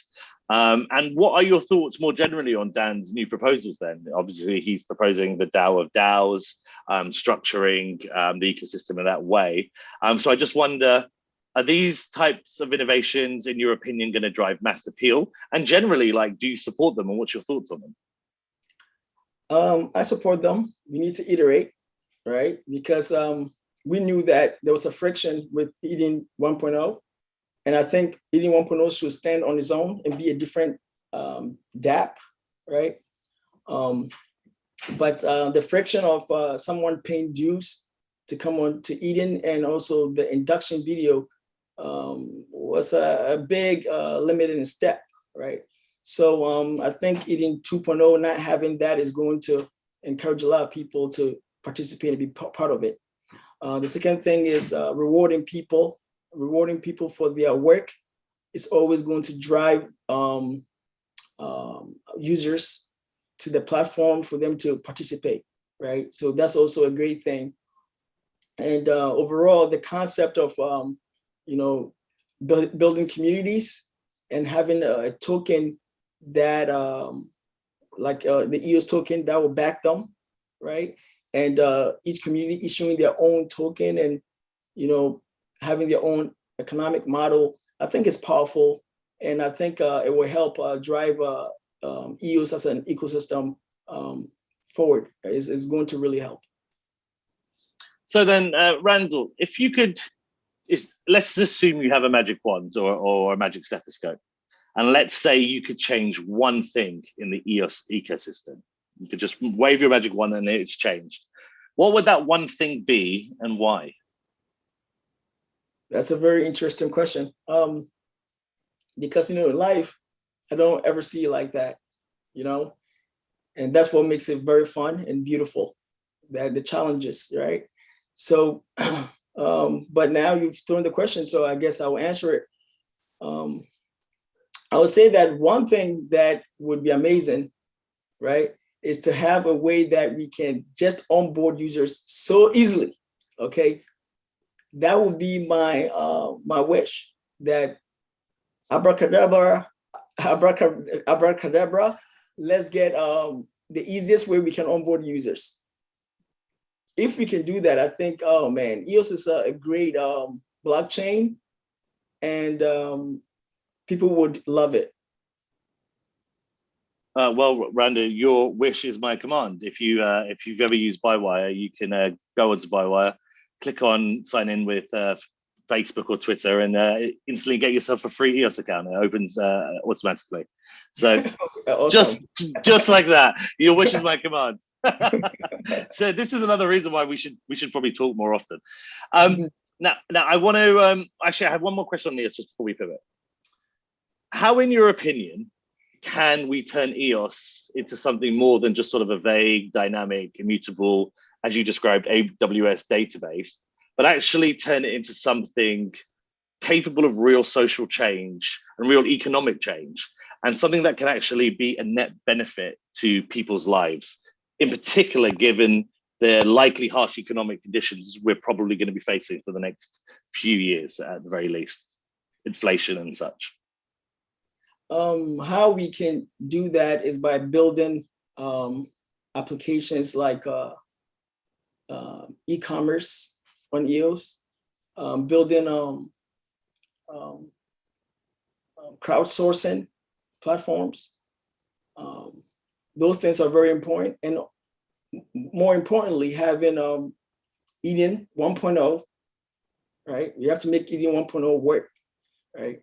And what are your thoughts more generally on Dan's new proposals then? Obviously, he's proposing the DAO of DAOs, structuring the ecosystem in that way. So I just wonder, are these types of innovations, in your opinion, going to drive mass appeal? And generally, do you support them, and what's your thoughts on them? I support them. We need to iterate, right? Because we knew that there was a friction with Eden 1.0. And I think Eden 1.0 should stand on its own and be a different DApp, right? But the friction of someone paying dues to come on to Eden, and also the induction video was a big limiting step, right? So I think Eden 2.0, not having that is going to encourage a lot of people to participate and be part of it. The second thing is rewarding people for their work is always going to drive users to the platform for them to participate, right? So that's also a great thing. And overall, the concept of building communities and having a token that like the EOS token that will back them, right? And each community issuing their own token and having their own economic model, I think it's powerful, and I think it will help drive EOS as an ecosystem forward. It's going to really help. So then, Randall, if you could, let's assume you have a magic wand or a magic stethoscope, and let's say you could change one thing in the EOS ecosystem. You could just wave your magic wand and it's changed. What would that one thing be and why? That's a very interesting question. Because in life, I don't ever see it like that, and that's what makes it very fun and beautiful, that the challenges, right? So, but now you've thrown the question, so I guess I will answer it. I would say that one thing that would be amazing, right, is to have a way that we can just onboard users so easily. Okay, that would be my my wish. That abracadabra, abracadabra. Let's get the easiest way we can onboard users. If we can do that, I think, oh man, EOS is a great blockchain, and people would love it. Well, Randall, your wish is my command. If you've ever used Bywire, you can go onto Bywire, click on sign in with Facebook or Twitter, and instantly get yourself a free EOS account. It opens automatically. So awesome. just like that, your wish is my command. So this is another reason why we should probably talk more often. Now I want to actually I have one more question on EOS just before we pivot. How, in your opinion, can we turn EOS into something more than just sort of a vague, dynamic, immutable, as you described, AWS database, but actually turn it into something capable of real social change and real economic change, and something that can actually be a net benefit to people's lives, in particular, given the likely harsh economic conditions we're probably going to be facing for the next few years, at the very least, inflation and such? How we can do that is by building applications like e-commerce on EOS, building crowdsourcing platforms. Those things are very important, and more importantly, having Eden 1.0, right? We have to make Eden 1.0 work, right?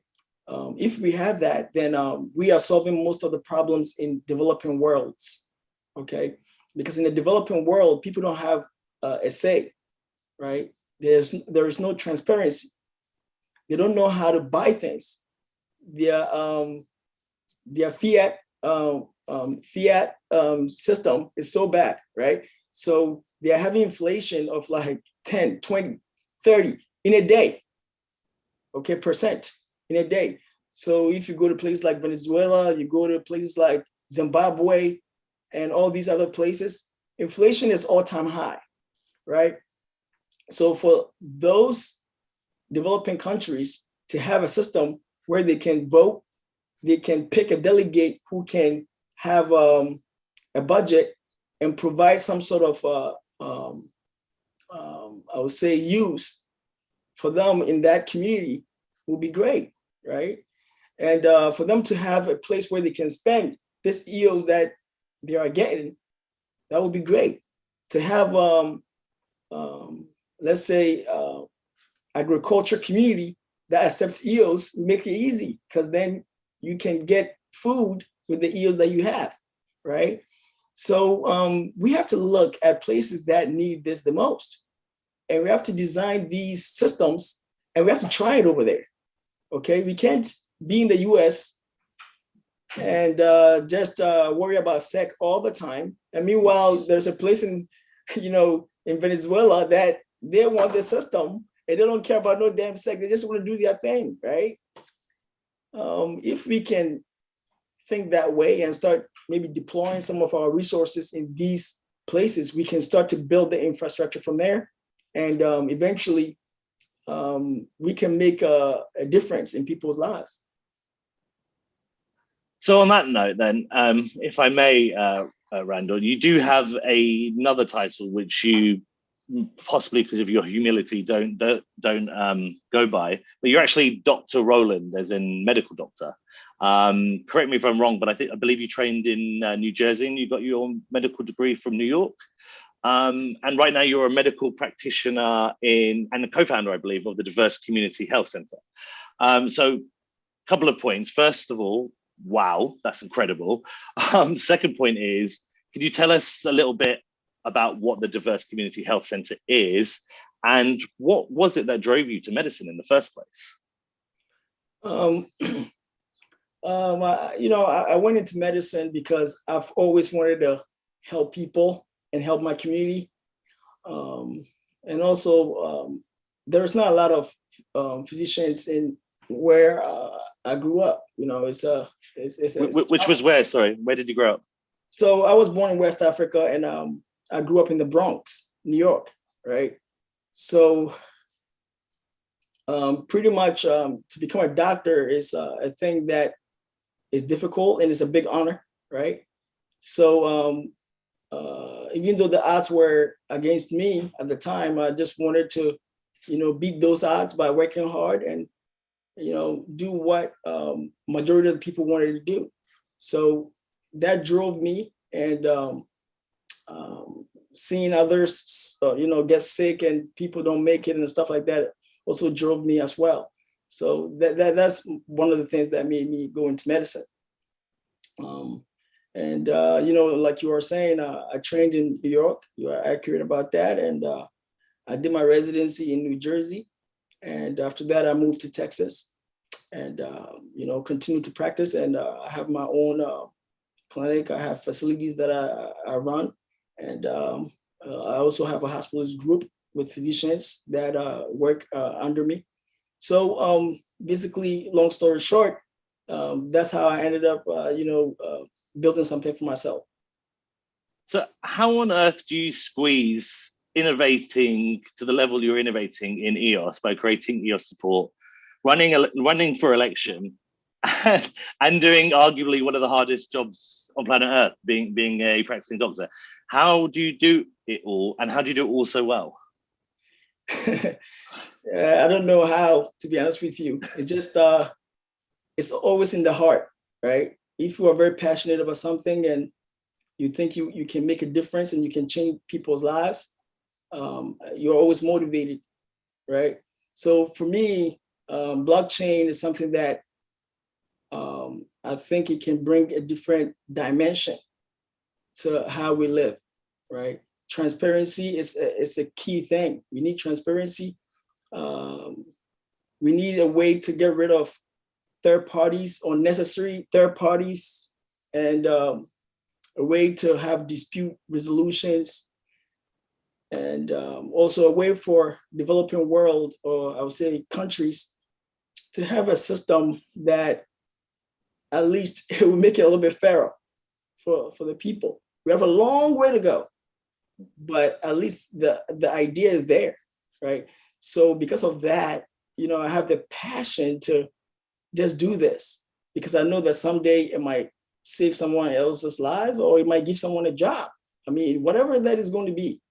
If we have that, then we are solving most of the problems in developing worlds, okay? Because in the developing world, people don't have a say, right? There is no transparency. They don't know how to buy things. Their fiat system is so bad, right? So they're having inflation of like 10, 20, 30 in a day, okay, percent in a day. So if you go to places like Venezuela, you go to places like Zimbabwe and all these other places, inflation is all-time high, right? So for those developing countries to have a system where they can vote, they can pick a delegate who can have a budget and provide some sort of, I would say, use for them in that community will be great, right? And for them to have a place where they can spend this EOS that they are getting, that would be great. To have, let's say, agriculture community that accepts EOS, make it easy, because then you can get food with the EOS that you have, right? So we have to look at places that need this the most. And we have to design these systems and we have to try it over there. Okay, we can't be in the US and just worry about SEC all the time. And meanwhile, there's a place in, in Venezuela that they want the system and they don't care about no damn SEC. They just want to do their thing, right? If we can think that way and start maybe deploying some of our resources in these places, we can start to build the infrastructure from there. And eventually we can make a difference in people's lives. So on that note, then, if I may, Randall, you do have another title which you possibly because of your humility don't go by, but you're actually Dr. Roland, as in medical doctor. Correct me if I'm wrong, but I believe you trained in New Jersey and you got your medical degree from New York. And right now you're a medical practitioner and a co-founder, I believe, of the Diverse Community Health Center. So a couple of points. First of all, wow, that's incredible. Second point is, could you tell us a little bit about what the Diverse Community Health Center is and what was it that drove you to medicine in the first place? I went into medicine because I've always wanted to help people and help my community. And also, there's not a lot of physicians in where I grew up. Which was where? Sorry, where did you grow up? So I was born in West Africa, and I grew up in the Bronx, New York, right? So pretty much to become a doctor is a thing that is difficult and it's a big honor, right? So even though the odds were against me at the time, I just wanted to, beat those odds by working hard and, do what majority of the people wanted to do. So that drove me, and seeing others, get sick and people don't make it and stuff like that also drove me as well. So that's one of the things that made me go into medicine. Like you were saying, I trained in New York. You are accurate about that. And I did my residency in New Jersey. And after that, I moved to Texas and, continued to practice. And I have my own clinic. I have facilities that I run. And I also have a hospitalist group with physicians that work under me. So basically, long story short, that's how I ended up, building something for myself. So how on earth do you squeeze innovating to the level you're innovating in EOS by creating EOS Support, running for election, and doing arguably one of the hardest jobs on planet Earth, being a practicing doctor? How do you do it all, and how do you do it all so well? I don't know how, to be honest with you. It's just, it's always in the heart, right? If you are very passionate about something and you think you can make a difference and you can change people's lives, you're always motivated, right? So for me, blockchain is something that I think it can bring a different dimension to how we live, right? Transparency is a key thing. We need transparency. We need a way to get rid of third parties, unnecessary third parties, and a way to have dispute resolutions, and also a way for developing world, or I would say countries, to have a system that at least it will make it a little bit fairer for the people. We have a long way to go, but at least the idea is there, right? So because of that, I have the passion to just do this, because I know that someday it might save someone else's lives, or it might give someone a job. I mean, whatever that is going to be.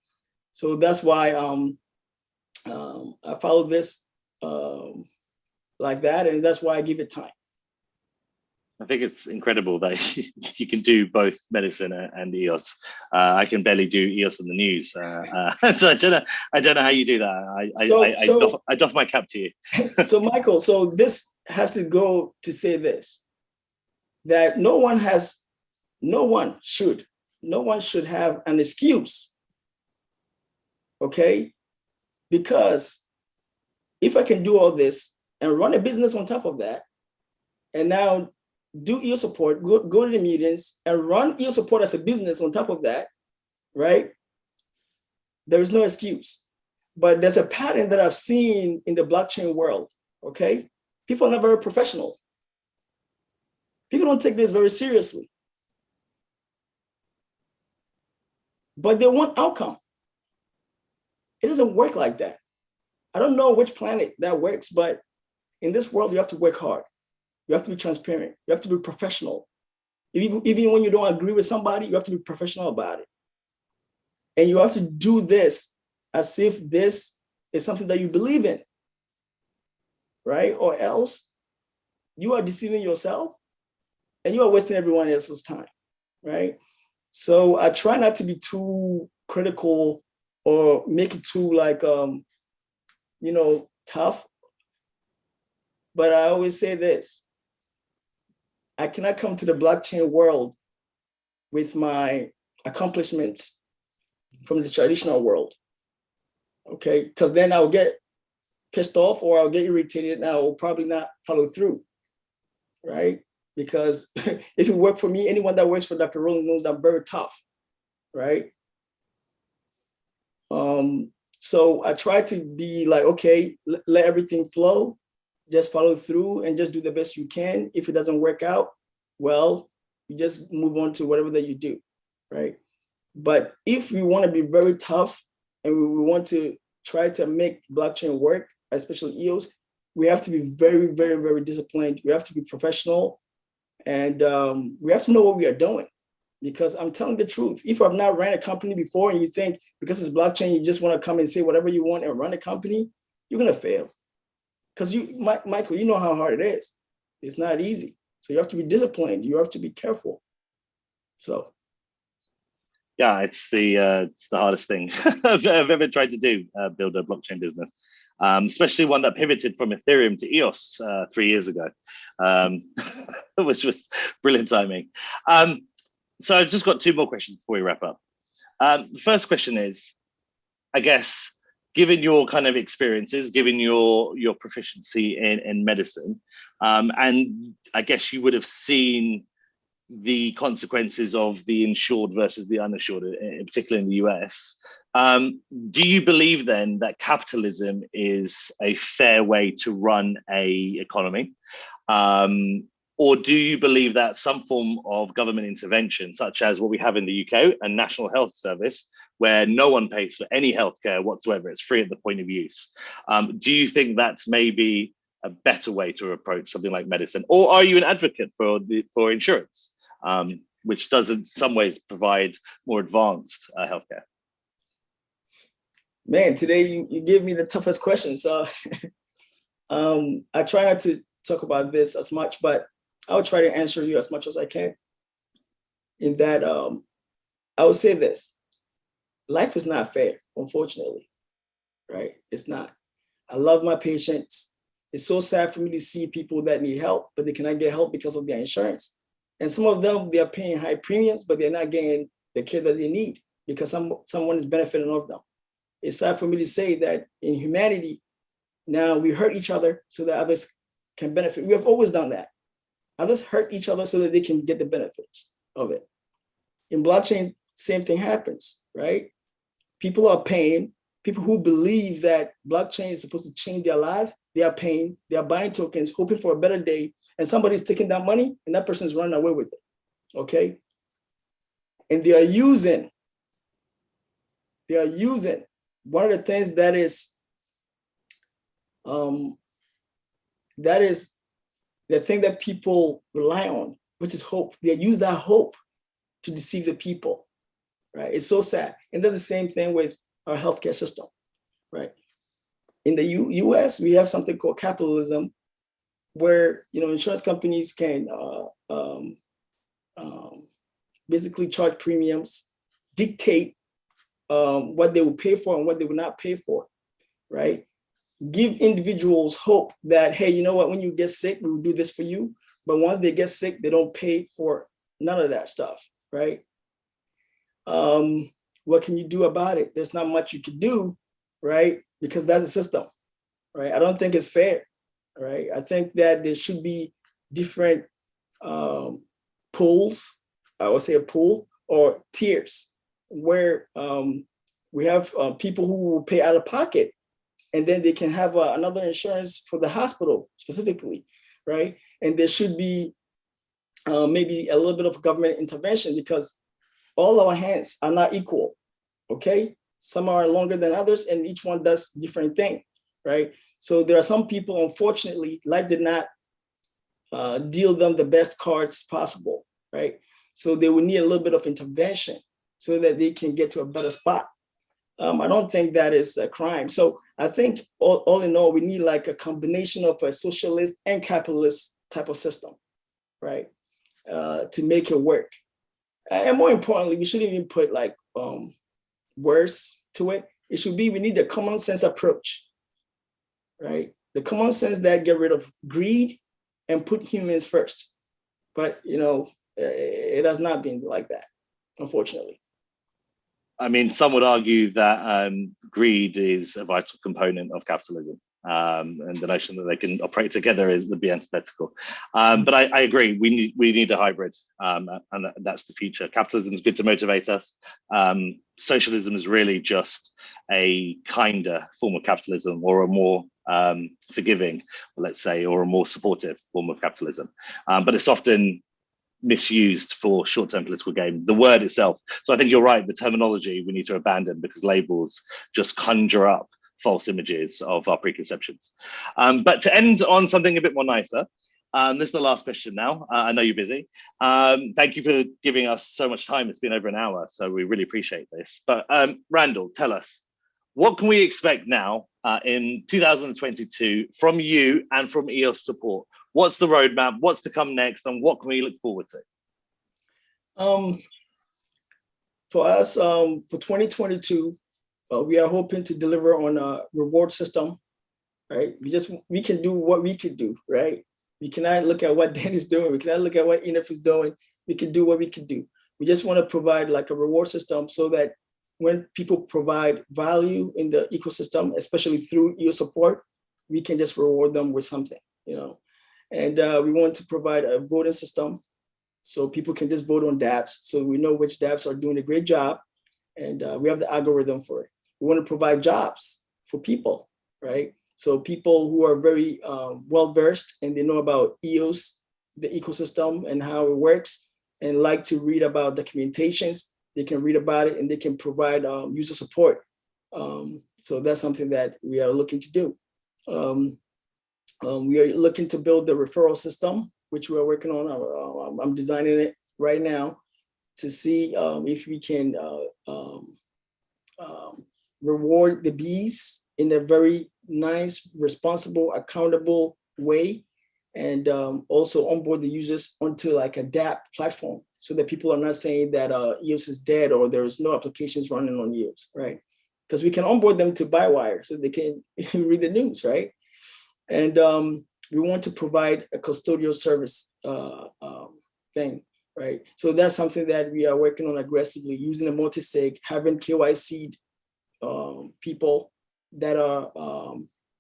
So that's why I follow this like that, and that's why I give it time. I think it's incredible that you can do both medicine and EOS. I can barely do EOS on the news, so I don't know how you do that. I doff my cap to you. So Michael, so this has to go to say this, that no one should have an excuse, okay? Because if I can do all this and run a business on top of that, and now do EOS support, go to the meetings and run EOS support as a business on top of that, right? There is no excuse. But there's a pattern that I've seen in the blockchain world, okay? People are not very professional. People don't take this very seriously. But they want outcome. It doesn't work like that. I don't know which planet that works, but in this world, you have to work hard. You have to be transparent. You have to be professional. Even when you don't agree with somebody, you have to be professional about it. And you have to do this as if this is something that you believe in, right? Or else you are deceiving yourself and you are wasting everyone else's time, right? So I try not to be too critical or make it too tough. But I always say this, I cannot come to the blockchain world with my accomplishments from the traditional world, okay? Because then I'll get pissed off or I'll get irritated and I will probably not follow through, right? Because if it worked for me, anyone that works for Dr. Roland knows I'm very tough, right? So I try to be like, okay, let everything flow, just follow through and just do the best you can. If it doesn't work out, well, you just move on to whatever that you do, right? But if we want to be very tough and we want to try to make blockchain work, especially EOS, we have to be very, very, very disciplined. We have to be professional and we have to know what we are doing. Because I'm telling the truth, if I've not ran a company before and you think because it's blockchain, you just want to come and say whatever you want and run a company, you're going to fail. Because Michael, you know how hard it is. It's not easy. So you have to be disciplined. You have to be careful. So. Yeah, it's the hardest thing I've ever tried to do, build a blockchain business, especially one that pivoted from Ethereum to EOS 3 years ago, which was brilliant timing. So I've just got 2 more questions before we wrap up. The first question is, I guess, given your kind of experiences, given your proficiency in medicine, and I guess you would have seen the consequences of the insured versus the uninsured, in particular in the US. Do you believe then that capitalism is a fair way to run a economy? Or do you believe that some form of government intervention, such as what we have in the UK, a national health service, where no one pays for any healthcare whatsoever, it's free at the point of use. Do you think that's maybe a better way to approach something like medicine? Or are you an advocate for insurance, which does in some ways provide more advanced healthcare? Man, today you give me the toughest question. So I try not to talk about this as much, but I'll try to answer you as much as I can. In that, I would say this: life is not fair, unfortunately, right? It's not. I love my patients. It's so sad for me to see people that need help, but they cannot get help because of their insurance. And some of them, they are paying high premiums, but they're not getting the care that they need because someone is benefiting off them. It's sad for me to say that in humanity, now we hurt each other so that others can benefit. We have always done that. Others hurt each other so that they can get the benefits of it. In blockchain, same thing happens, right? People are paying. People who believe that blockchain is supposed to change their lives, they are paying, they are buying tokens, hoping for a better day, and somebody's taking that money and that person's running away with it, okay? And they are using one of the things that is the thing that people rely on, which is hope. They use that hope to deceive the people, right? It's so sad. And that's the same thing with our healthcare system, right? In the US, we have something called capitalism, where insurance companies can basically charge premiums, dictate what they will pay for and what they will not pay for, right? Give individuals hope that, hey, you know what, when you get sick, we will do this for you. But once they get sick, they don't pay for none of that stuff, right? What can you do about it? There's not much you can do, right? Because that's the system. right? I don't think it's fair, right? I think that there should be different pools, I would say a pool or tiers, where we have people who will pay out of pocket, and then they can have another insurance for the hospital specifically, right? And there should be maybe a little bit of government intervention, because all our hands are not equal, okay? Some are longer than others, and each one does different thing, right? So there are some people, unfortunately, life did not deal them the best cards possible, right? So they will need a little bit of intervention so that they can get to a better spot. I don't think that is a crime. So I think all in all, we need like a combination of a socialist and capitalist type of system, right? To make it work. And more importantly, we shouldn't even put like words to it. It should be, we need a common sense approach, right? The common sense that get rid of greed and put humans first. But, you know, it has not been like that, unfortunately. I mean, some would argue that greed is a vital component of capitalism, and the notion that they can operate together would be antithetical. But I agree, we need a hybrid, and that's the future. Capitalism is good to motivate us. Socialism is really just a kinder form of capitalism, or a more forgiving, let's say, or a more supportive form of capitalism. But it's often misused for short-term political gain, the word itself. So I think you're right, the terminology we need to abandon, because labels just conjure up false images of our preconceptions. But to end on something a bit more nicer, this is the last question now. I know you're busy. Thank you for giving us so much time. It's been over an hour, so we really appreciate this. But Randall, tell us, what can we expect now in 2022 from you and from EOS Support? What's the roadmap? What's to come next? And what can we look forward to? For us, for 2022, we are hoping to deliver on a reward system, right? We can do what we could do, right? We cannot look at what Dan is doing. We cannot look at what ENF is doing. We can do what we can do. We just want to provide like a reward system so that when people provide value in the ecosystem, especially through EOS Support, we can just reward them with something, you know? And we want to provide a voting system so people can just vote on DApps, so we know which DApps are doing a great job, and we have the algorithm for it. We want to provide jobs for people, right? So people who are very well-versed and they know about EOS, the ecosystem and how it works, and like to read about documentations, they can read about it and they can provide user support. So that's something that we are looking to do. We are looking to build the referral system, which we are working on. I'm designing it right now to see if we can reward the bees in a very nice, responsible, accountable way, and also onboard the users onto like a DApp platform, so that people are not saying that EOS is dead or there's no applications running on EOS, right? Because we can onboard them to Bywire so they can read the news, right? And we want to provide a custodial service thing, right? So that's something that we are working on aggressively, using a multi-sig, having KYC people that are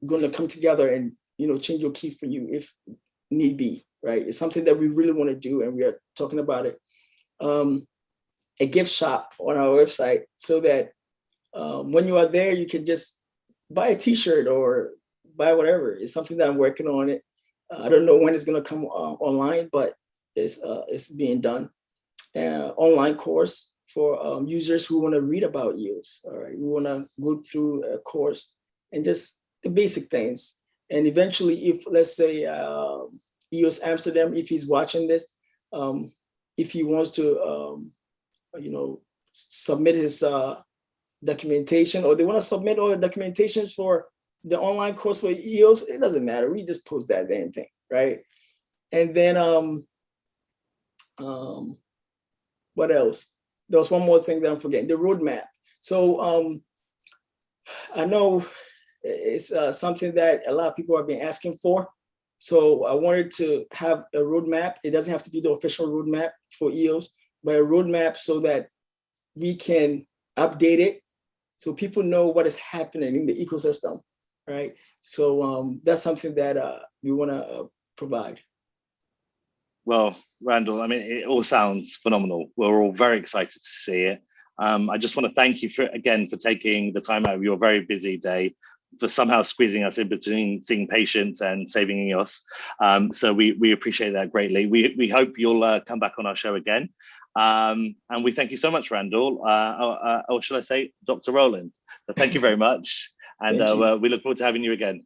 going to come together and, you know, change your key for you if need be, right? It's something that we really want to do, and we are talking about it. A gift shop on our website, so that when you are there, you can just buy a t-shirt or buy whatever. It's something that I'm working on it. I don't know when it's going to come online, but it's being done. Online course for users who want to read about EOS. All right, we want to go through a course and just the basic things. And eventually, if let's say EOS Amsterdam, if he's watching this, if he wants to, you know, submit his documentation, or they want to submit all the documentations for the online course for EOS, it doesn't matter. We just post that damn thing, right? And then what else? There was one more thing that I'm forgetting, the roadmap. So I know it's something that a lot of people have been asking for. So I wanted to have a roadmap. It doesn't have to be the official roadmap for EOS, but a roadmap so that we can update it, so people know what is happening in the ecosystem. right? So that's something that we want to provide. Well, Randall, I mean, it all sounds phenomenal. We're all very excited to see it. I just want to thank you for taking the time out of your very busy day, for somehow squeezing us in between seeing patients and saving EOS. So we appreciate that greatly. We hope you'll come back on our show again. And we thank you so much, Randall, or should I say, Dr. Roland. So thank you very much. And we look forward to having you again.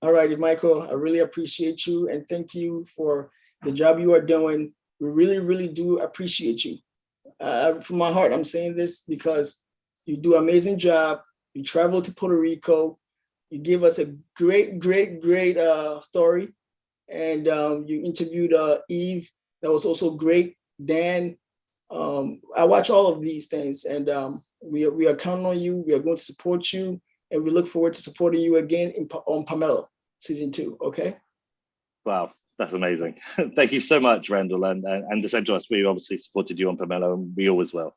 All righty, Michael, I really appreciate you. And thank you for the job you are doing. We really, really do appreciate you. From my heart, I'm saying this because you do an amazing job. You travel to Puerto Rico. You give us a great story. And you interviewed Eve. That was also great. Dan, I watch all of these things, and we are counting on you. We are going to support you, and we look forward to supporting you again on Pomelo season 2. Okay. Wow, that's amazing. Thank you so much, Randall, and the same to us. We obviously supported you on Pomelo, and we always will.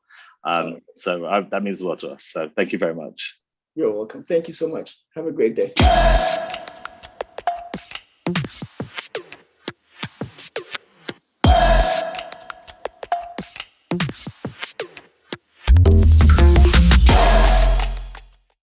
So that means a lot to us. So thank you very much. You're welcome. Thank you so much. Have a great day.